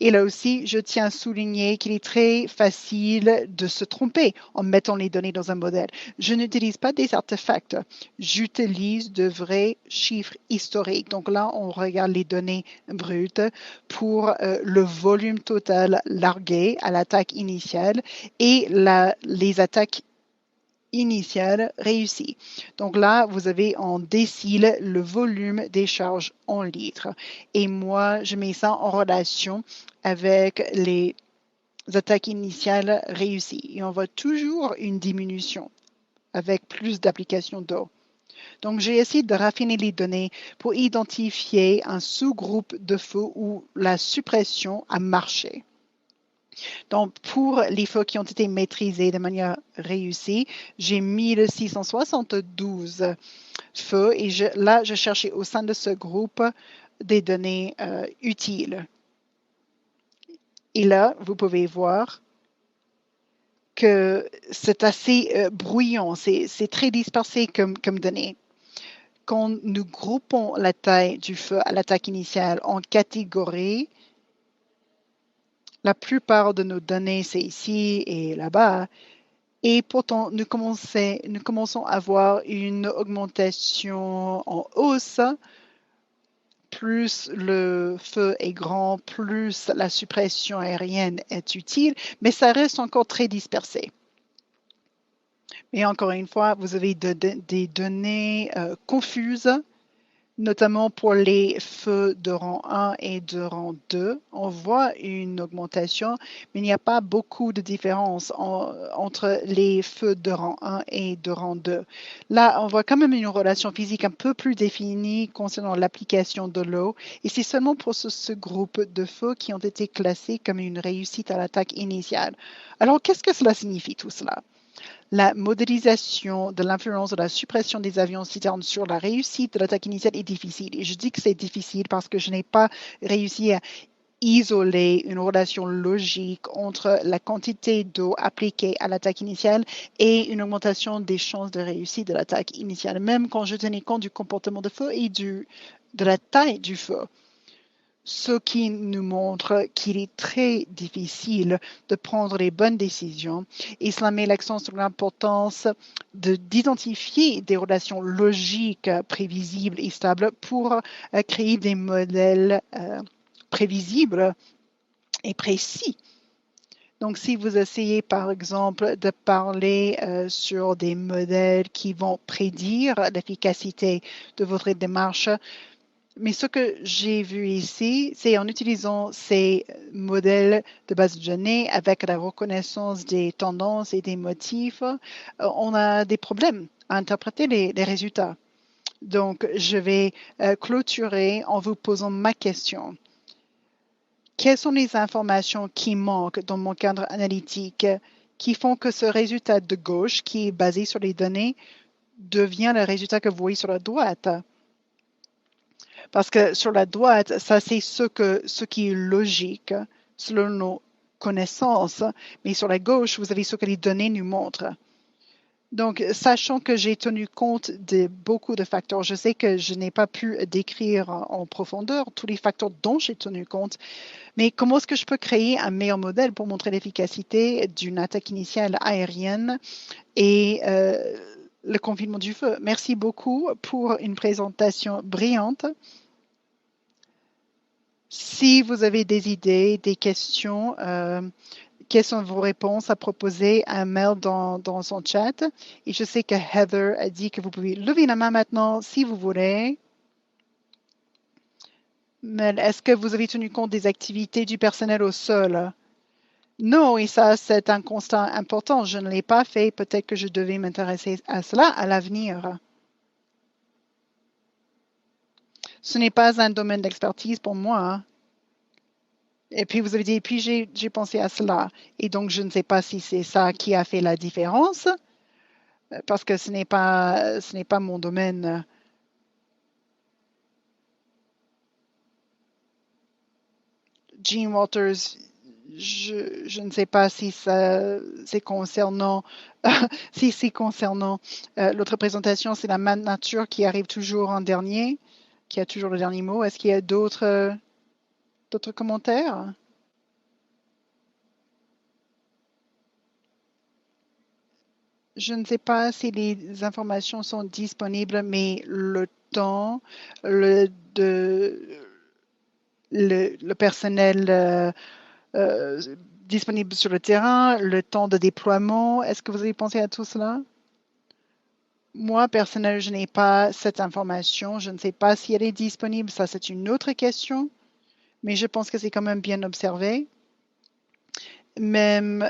[SPEAKER 2] Et là aussi, je tiens à souligner qu'il est très facile de se tromper en mettant les données dans un modèle. Je n'utilise pas des artefacts, j'utilise de vrais chiffres historiques. Donc là, on regarde les données brutes pour le volume total largué à l'attaque initiale et les attaques initiale réussie. Donc là, vous avez en décile le volume des charges en litres. Et moi, je mets ça en relation avec les attaques initiales réussies. Et on voit toujours une diminution avec plus d'application d'eau. Donc, j'ai essayé de raffiner les données pour identifier un sous-groupe de feux où la suppression a marché. Donc, pour les feux qui ont été maîtrisés de manière réussie, j'ai mis le 672 feux et là, je cherchais au sein de ce groupe des données utiles. Et là, vous pouvez voir que c'est assez bruyant, c'est très dispersé comme données. Quand nous groupons la taille du feu à l'attaque initiale en catégories, la plupart de nos données, c'est ici et là-bas. Et pourtant, nous commençons à avoir une augmentation en hausse. Plus le feu est grand, plus la suppression aérienne est utile, mais ça reste encore très dispersé. Mais encore une fois, vous avez des données confuses. notamment pour les feux de rang 1 et de rang 2. On voit une augmentation, mais il n'y a pas beaucoup de différence entre les feux de rang 1 et de rang 2. Là, on voit quand même une relation physique un peu plus définie concernant l'application de l'eau, et c'est seulement pour ce groupe de feux qui ont été classés comme une réussite à l'attaque initiale. Alors, qu'est-ce que cela signifie tout cela? La modélisation de l'influence de la suppression des avions citernes sur la réussite de l'attaque initiale est difficile. Et je dis que c'est difficile parce que je n'ai pas réussi à isoler une relation logique entre la quantité d'eau appliquée à l'attaque initiale et une augmentation des chances de réussite de l'attaque initiale, même quand je tenais compte du comportement de feu et de la taille du feu. Ce qui nous montre qu'il est très difficile de prendre les bonnes décisions et cela met l'accent sur l'importance d'identifier des relations logiques, prévisibles et stables pour créer des modèles prévisibles et précis. Donc, si vous essayez, par exemple, de parler sur des modèles qui vont prédire l'efficacité de votre démarche, mais ce que j'ai vu ici, c'est en utilisant ces modèles de base de données avec la reconnaissance des tendances et des motifs, on a des problèmes à interpréter les résultats. Donc, je vais clôturer en vous posant ma question. Quelles sont les informations qui manquent dans mon cadre analytique qui font que ce résultat de gauche, qui est basé sur les données, devient le résultat que vous voyez sur la droite? Parce que sur la droite, ça c'est ce qui est logique selon nos connaissances, mais sur la gauche, vous avez ce que les données nous montrent. Donc, sachant que j'ai tenu compte de beaucoup de facteurs, je sais que je n'ai pas pu décrire en profondeur tous les facteurs dont j'ai tenu compte, mais comment est-ce que je peux créer un meilleur modèle pour montrer l'efficacité d'une attaque initiale aérienne et le confinement du feu? Merci beaucoup pour une présentation brillante. Si vous avez des idées, des questions, quelles sont vos réponses à proposer un mail dans son chat? Et je sais que Heather a dit que vous pouvez lever la main maintenant si vous voulez. Mais est-ce que vous avez tenu compte des activités du personnel au sol? Non, et ça, c'est un constat important. Je ne l'ai pas fait. Peut-être que je devais m'intéresser à cela à l'avenir. Ce n'est pas un domaine d'expertise pour moi. Et puis vous avez dit, et puis j'ai pensé à cela. Et donc, je ne sais pas si c'est ça qui a fait la différence, parce que ce n'est pas mon domaine. Gene Walters, je ne sais pas si c'est concernant, si c'est concernant l'autre présentation, c'est la main nature qui arrive toujours en dernier, qui a toujours le dernier mot. Est-ce qu'il y a d'autres commentaires? Je ne sais pas si les informations sont disponibles, mais le temps, le personnel euh, disponible sur le terrain, le temps de déploiement, est-ce que vous avez pensé à tout cela? Moi, personnellement, je n'ai pas cette information. Je ne sais pas si elle est disponible. Ça, c'est une autre question, mais je pense que c'est quand même bien observé. Même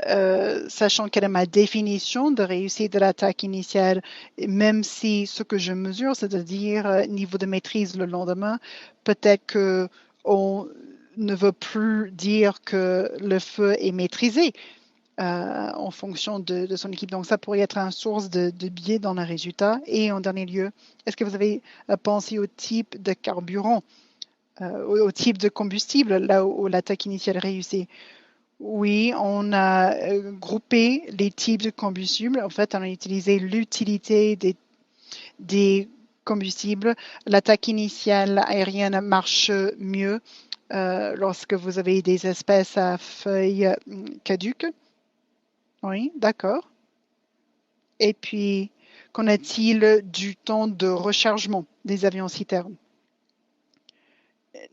[SPEAKER 2] sachant quelle est ma définition de réussite de l'attaque initiale, même si ce que je mesure, c'est-à-dire niveau de maîtrise le lendemain, peut-être qu'on ne veut plus dire que le feu est maîtrisé en fonction de son équipe. Donc, ça pourrait être une source de biais dans le résultat. Et en dernier lieu, est-ce que vous avez pensé au type de carburant, au type de combustible, là où l'attaque initiale réussit? Oui, on a groupé les types de combustibles. En fait, on a utilisé l'utilité des combustibles. L'attaque initiale aérienne marche mieux lorsque vous avez des espèces à feuilles caduques. Oui, d'accord. Et puis, qu'en est-il du temps de rechargement des avions citernes?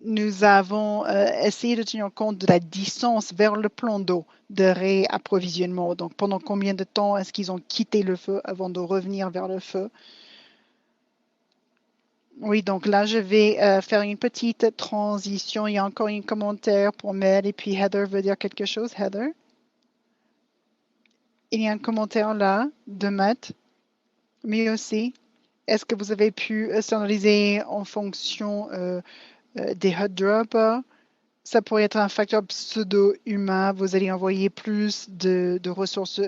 [SPEAKER 2] Nous avons essayé de tenir compte de la distance vers le plan d'eau de réapprovisionnement. Donc, pendant combien de temps est-ce qu'ils ont quitté le feu avant de revenir vers le feu? Oui, donc là, je vais faire une petite transition. Il y a encore un commentaire pour Mel et puis Heather veut dire quelque chose. Heather? Il y a un commentaire là de Matt, mais aussi, est-ce que vous avez pu standardiser en fonction des hot drops? Ça pourrait être un facteur pseudo-humain. Vous allez envoyer plus de ressources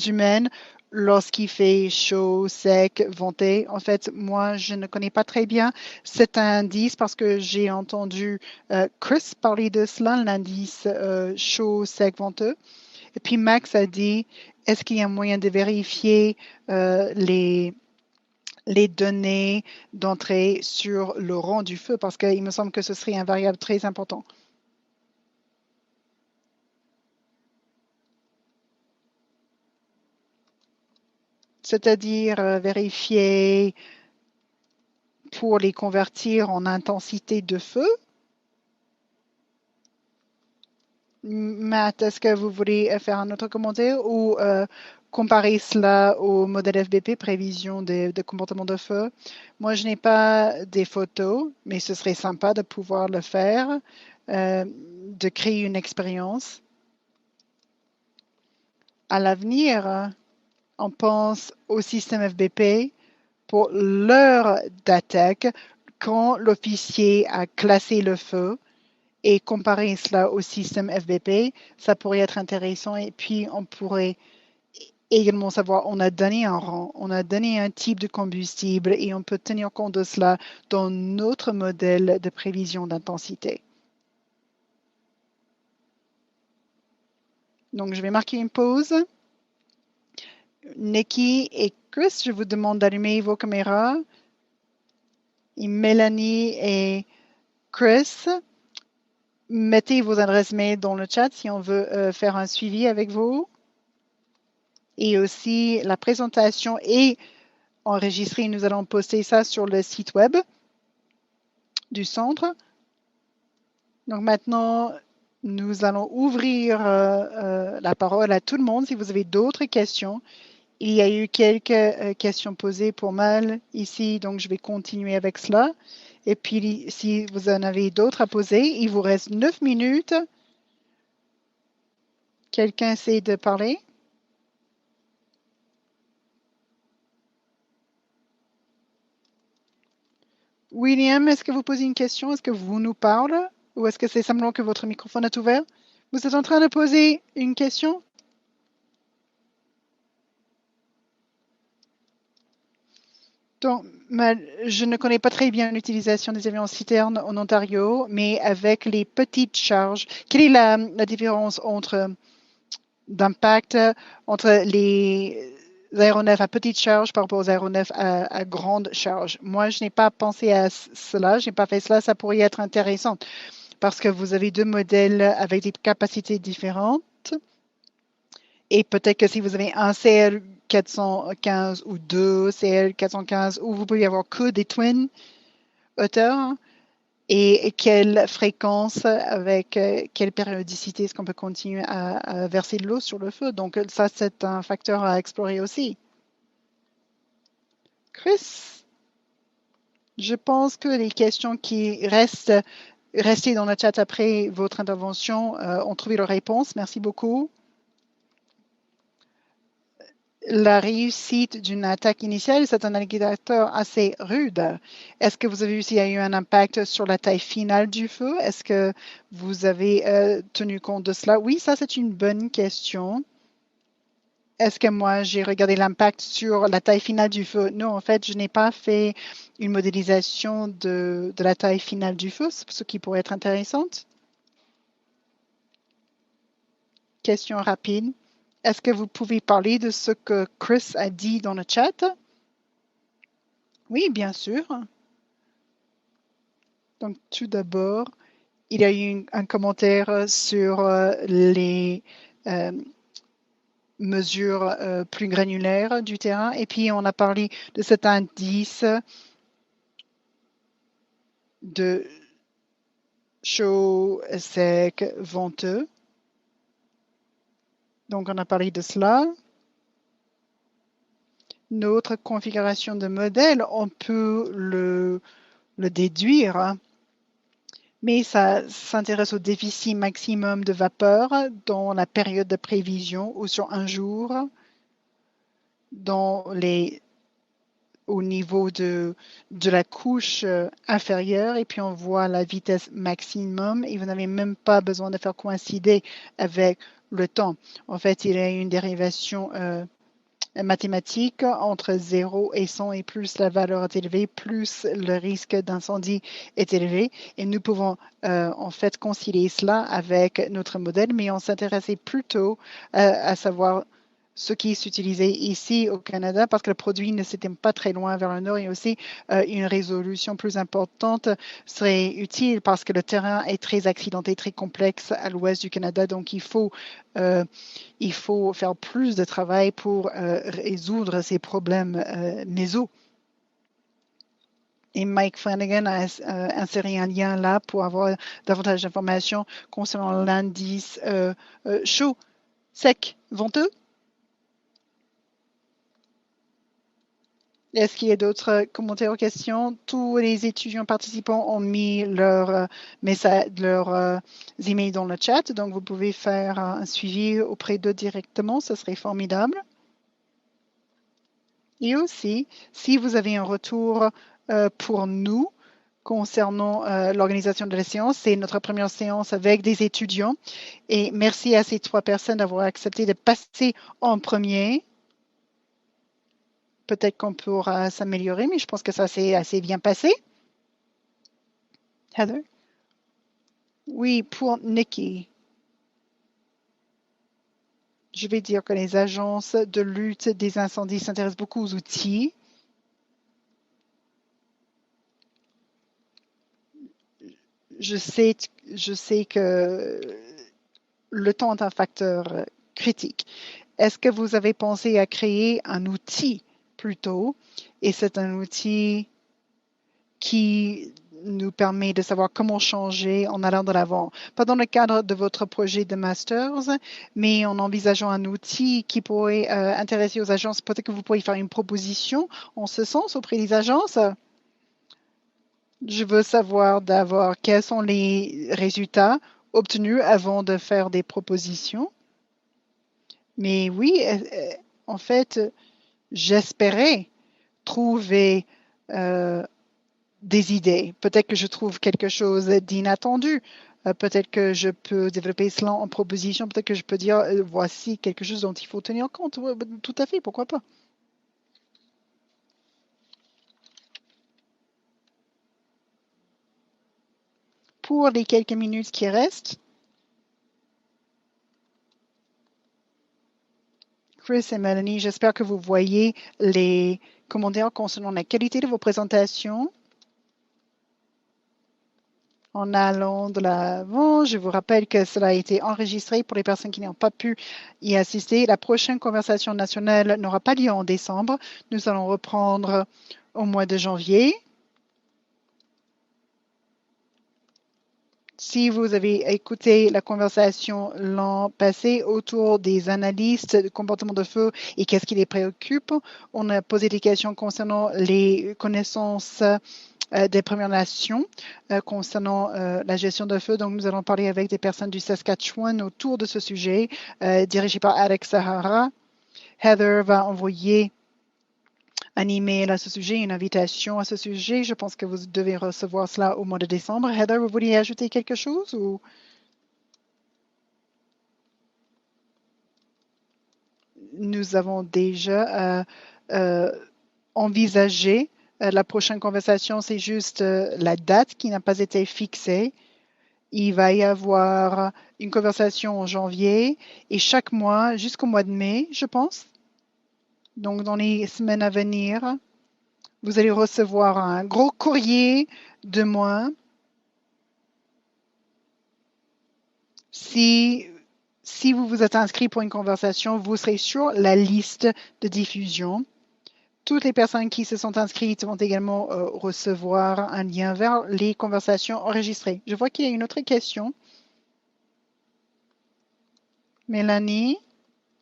[SPEAKER 2] humaines lorsqu'il fait chaud, sec, venté. En fait, moi, je ne connais pas très bien cet indice parce que j'ai entendu Chris parler de cela, l'indice chaud, sec, venteux. Et puis Max a dit, est-ce qu'il y a un moyen de vérifier les données d'entrée sur le rang du feu? Parce qu'il me semble que ce serait un variable très important. C'est-à-dire vérifier pour les convertir en intensité de feu. Matt, est-ce que vous voulez faire un autre commentaire ou comparer cela au modèle FBP, prévision de comportement de feu? Moi, je n'ai pas des photos, mais ce serait sympa de pouvoir le faire, de créer une expérience. À l'avenir, on pense au système FBP pour l'heure d'attaque quand l'officier a classé le feu et comparer cela au système FBP, ça pourrait être intéressant. Et puis, on pourrait également savoir, on a donné un rang, on a donné un type de combustible et on peut tenir compte de cela dans notre modèle de prévision d'intensité. Donc, je vais marquer une pause. Nikki et Chris, je vous demande d'allumer vos caméras. Et Mélanie et Chris, mettez vos adresses mail dans le chat si on veut faire un suivi avec vous. Et aussi, la présentation est enregistrée. Nous allons poster ça sur le site web du centre. Donc maintenant, nous allons ouvrir la parole à tout le monde si vous avez d'autres questions. Il y a eu quelques questions posées pour Mal ici, donc je vais continuer avec cela. Et puis, si vous en avez d'autres à poser, il vous reste 9 minutes. Quelqu'un essaie de parler? William, est-ce que vous posez une question? Est-ce que vous nous parlez? Ou est-ce que c'est simplement que votre microphone est ouvert? Vous êtes en train de poser une question? Donc, je ne connais pas très bien l'utilisation des avions citernes en Ontario, mais avec les petites charges, quelle est la différence d'impact entre les aéronefs à petite charge par rapport aux aéronefs à grande charge? Moi, je n'ai pas pensé à cela, je n'ai pas fait cela, ça pourrait être intéressant parce que vous avez deux modèles avec des capacités différentes. Et peut-être que si vous avez un CL 415 ou deux CL 415, ou vous pouvez avoir que des twin hauteurs, et quelle fréquence, avec quelle périodicité est-ce qu'on peut continuer à verser de l'eau sur le feu. Donc ça, c'est un facteur à explorer aussi. Chris, je pense que les questions qui restent restées dans le chat après votre intervention ont trouvé leur réponse. Merci beaucoup. La réussite d'une attaque initiale, c'est un indicateur assez rude. Est-ce que vous avez vu s'il y a eu un impact sur la taille finale du feu? Est-ce que vous avez tenu compte de cela? Oui, ça, c'est une bonne question. Est-ce que moi, j'ai regardé l'impact sur la taille finale du feu? Non, en fait, je n'ai pas fait une modélisation de la taille finale du feu, ce qui pourrait être intéressante. Question rapide. Est-ce que vous pouvez parler de ce que Chris a dit dans le chat? Oui, bien sûr. Donc, tout d'abord, il y a eu un commentaire sur les mesures plus granulaires du terrain. Et puis, on a parlé de cet indice de chaud, sec, venteux. Donc, on a parlé de cela. Notre configuration de modèle, on peut le le déduire, mais ça s'intéresse au déficit maximum de vapeur dans la période de prévision ou sur un jour au niveau de la couche inférieure, et puis on voit la vitesse maximum et vous n'avez même pas besoin de faire coïncider avec le temps. En fait, il y a une dérivation mathématique entre 0 et 100, et plus la valeur est élevée, plus le risque d'incendie est élevé. Et nous pouvons en fait concilier cela avec notre modèle, mais on s'intéressait plutôt à savoir ce qui s'utilisait ici au Canada, parce que le produit ne s'étend pas très loin vers le nord, et aussi une résolution plus importante serait utile parce que le terrain est très accidenté, très complexe à l'ouest du Canada. Donc il faut faire plus de travail pour résoudre ces problèmes méso. Et Mike Flanagan a inséré un lien là pour avoir davantage d'informations concernant l'indice chaud, sec, venteux. Est-ce qu'il y a d'autres commentaires ou questions? Tous les étudiants participants ont mis leurs emails dans le chat, donc vous pouvez faire un suivi auprès d'eux directement, ce serait formidable. Et aussi, si vous avez un retour pour nous concernant l'organisation de la séance, c'est notre première séance avec des étudiants. Et merci à ces 3 personnes d'avoir accepté de passer en premier. Peut-être qu'on pourra s'améliorer, mais je pense que ça s'est assez bien passé. Heather? Oui, pour Nikki. Je vais dire que les agences de lutte des incendies s'intéressent beaucoup aux outils. Je sais que le temps est un facteur critique. Est-ce que vous avez pensé à créer un outil plutôt? Et c'est un outil qui nous permet de savoir comment changer en allant de l'avant. Pas dans le cadre de votre projet de masters, mais en envisageant un outil qui pourrait intéresser aux agences. Peut-être que vous pourriez faire une proposition en ce sens auprès des agences. Je veux savoir d'abord quels sont les résultats obtenus avant de faire des propositions. Mais oui, en fait, j'espérais trouver des idées. Peut-être que je trouve quelque chose d'inattendu. Peut-être que je peux développer cela en proposition. Peut-être que je peux dire, voici quelque chose dont il faut tenir compte. Tout à fait, pourquoi pas. Pour les quelques minutes qui restent, Chris et Mélanie, j'espère que vous voyez les commentaires concernant la qualité de vos présentations. En allant de l'avant, je vous rappelle que cela a été enregistré pour les personnes qui n'ont pas pu y assister. La prochaine conversation nationale n'aura pas lieu en décembre. Nous allons reprendre au mois de janvier. Si vous avez écouté la conversation l'an passé autour des analystes de comportement de feu et qu'est-ce qui les préoccupe, on a posé des questions concernant les connaissances des Premières Nations concernant la gestion de feu. Donc, nous allons parler avec des personnes du Saskatchewan autour de ce sujet, dirigé par Alex Sahara. Heather va envoyer un email à ce sujet, une invitation à ce sujet. Je pense que vous devez recevoir cela au mois de décembre. Heather, vous vouliez ajouter quelque chose ou? Nous avons déjà envisagé la prochaine conversation. C'est juste la date qui n'a pas été fixée. Il va y avoir une conversation en janvier et chaque mois jusqu'au mois de mai, je pense. Donc, dans les semaines à venir, vous allez recevoir un gros courrier de moi. Si vous vous êtes inscrit pour une conversation, vous serez sur la liste de diffusion. Toutes les personnes qui se sont inscrites vont également recevoir un lien vers les conversations enregistrées. Je vois qu'il y a une autre question. Mélanie?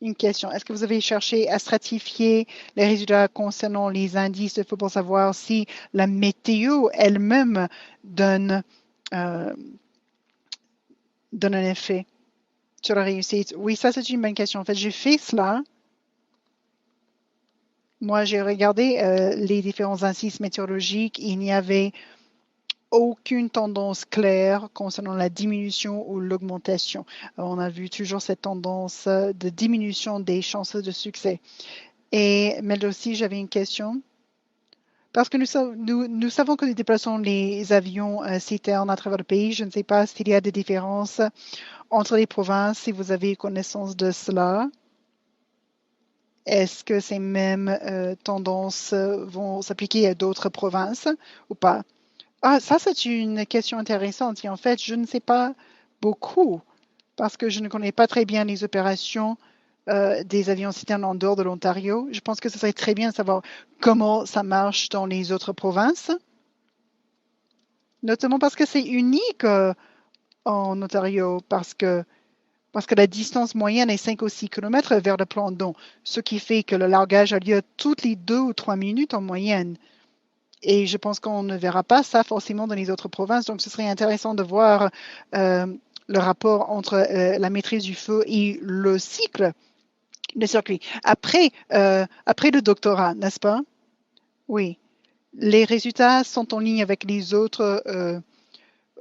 [SPEAKER 2] Une question. Est-ce que vous avez cherché à stratifier les résultats concernant les indices pour savoir si la météo elle-même donne, donne un effet sur la réussite? Oui, ça c'est une bonne question. En fait, j'ai fait cela. Moi, j'ai regardé les différents indices météorologiques. Il n'y avait aucune tendance claire concernant la diminution ou l'augmentation. On a vu toujours cette tendance de diminution des chances de succès. Mais aussi, j'avais une question. Parce que nous savons que nous déplaçons les avions citernes à travers le pays. Je ne sais pas s'il y a des différences entre les provinces, si vous avez connaissance de cela. Est-ce que ces mêmes tendances vont s'appliquer à d'autres provinces ou pas? Ah, ça, c'est une question intéressante. Et en fait, je ne sais pas beaucoup parce que je ne connais pas très bien les opérations des avions citernes en dehors de l'Ontario. Je pense que ce serait très bien de savoir comment ça marche dans les autres provinces, notamment parce que c'est unique en Ontario, parce que la distance moyenne est 5 ou 6 km vers le plan d'eau, ce qui fait que le largage a lieu toutes les 2 ou 3 minutes en moyenne. Et je pense qu'on ne verra pas ça forcément dans les autres provinces. Donc, ce serait intéressant de voir le rapport entre la maîtrise du feu et le cycle de circuit. Après le doctorat, n'est-ce pas? Oui. Les résultats sont en ligne avec les autres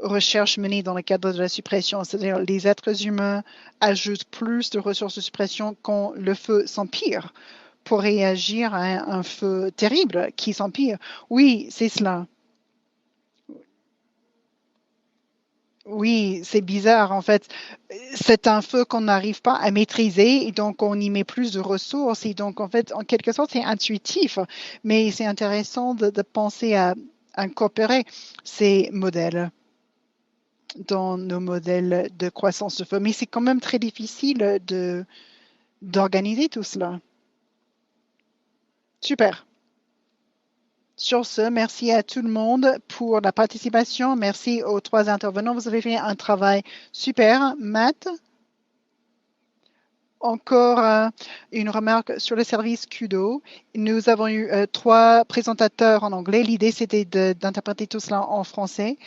[SPEAKER 2] recherches menées dans le cadre de la suppression. C'est-à-dire les êtres humains ajoutent plus de ressources de suppression quand le feu s'empire pour réagir à un feu terrible qui s'empire. Oui, c'est cela. Oui, c'est bizarre en fait. C'est un feu qu'on n'arrive pas à maîtriser et donc on y met plus de ressources et donc en fait, en quelque sorte, c'est intuitif, mais c'est intéressant de penser à incorporer ces modèles dans nos modèles de croissance de feu. Mais c'est quand même très difficile d'organiser tout cela. Super. Sur ce, merci à tout le monde pour la participation. Merci aux 3 intervenants. Vous avez fait un travail super. Matt, encore une remarque sur le service Kudo. Nous avons eu 3 présentateurs en anglais. L'idée, c'était d'interpréter tout cela en français.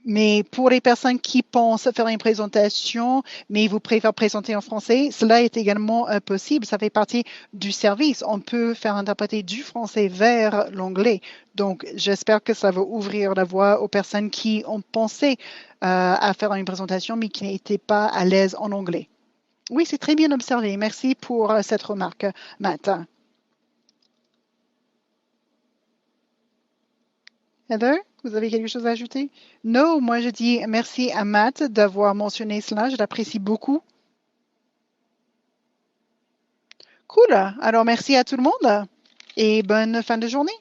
[SPEAKER 2] Mais pour les personnes qui pensent faire une présentation, mais vous préférez présenter en français, cela est également possible. Ça fait partie du service. On peut faire interpréter du français vers l'anglais. Donc, j'espère que ça va ouvrir la voie aux personnes qui ont pensé à faire une présentation, mais qui n'étaient pas à l'aise en anglais. Oui, c'est très bien observé. Merci pour cette remarque, Matt. Heather, vous avez quelque chose à ajouter? Non, moi je dis merci à Matt d'avoir mentionné cela. Je l'apprécie beaucoup. Cool. Alors merci à tout le monde et bonne fin de journée.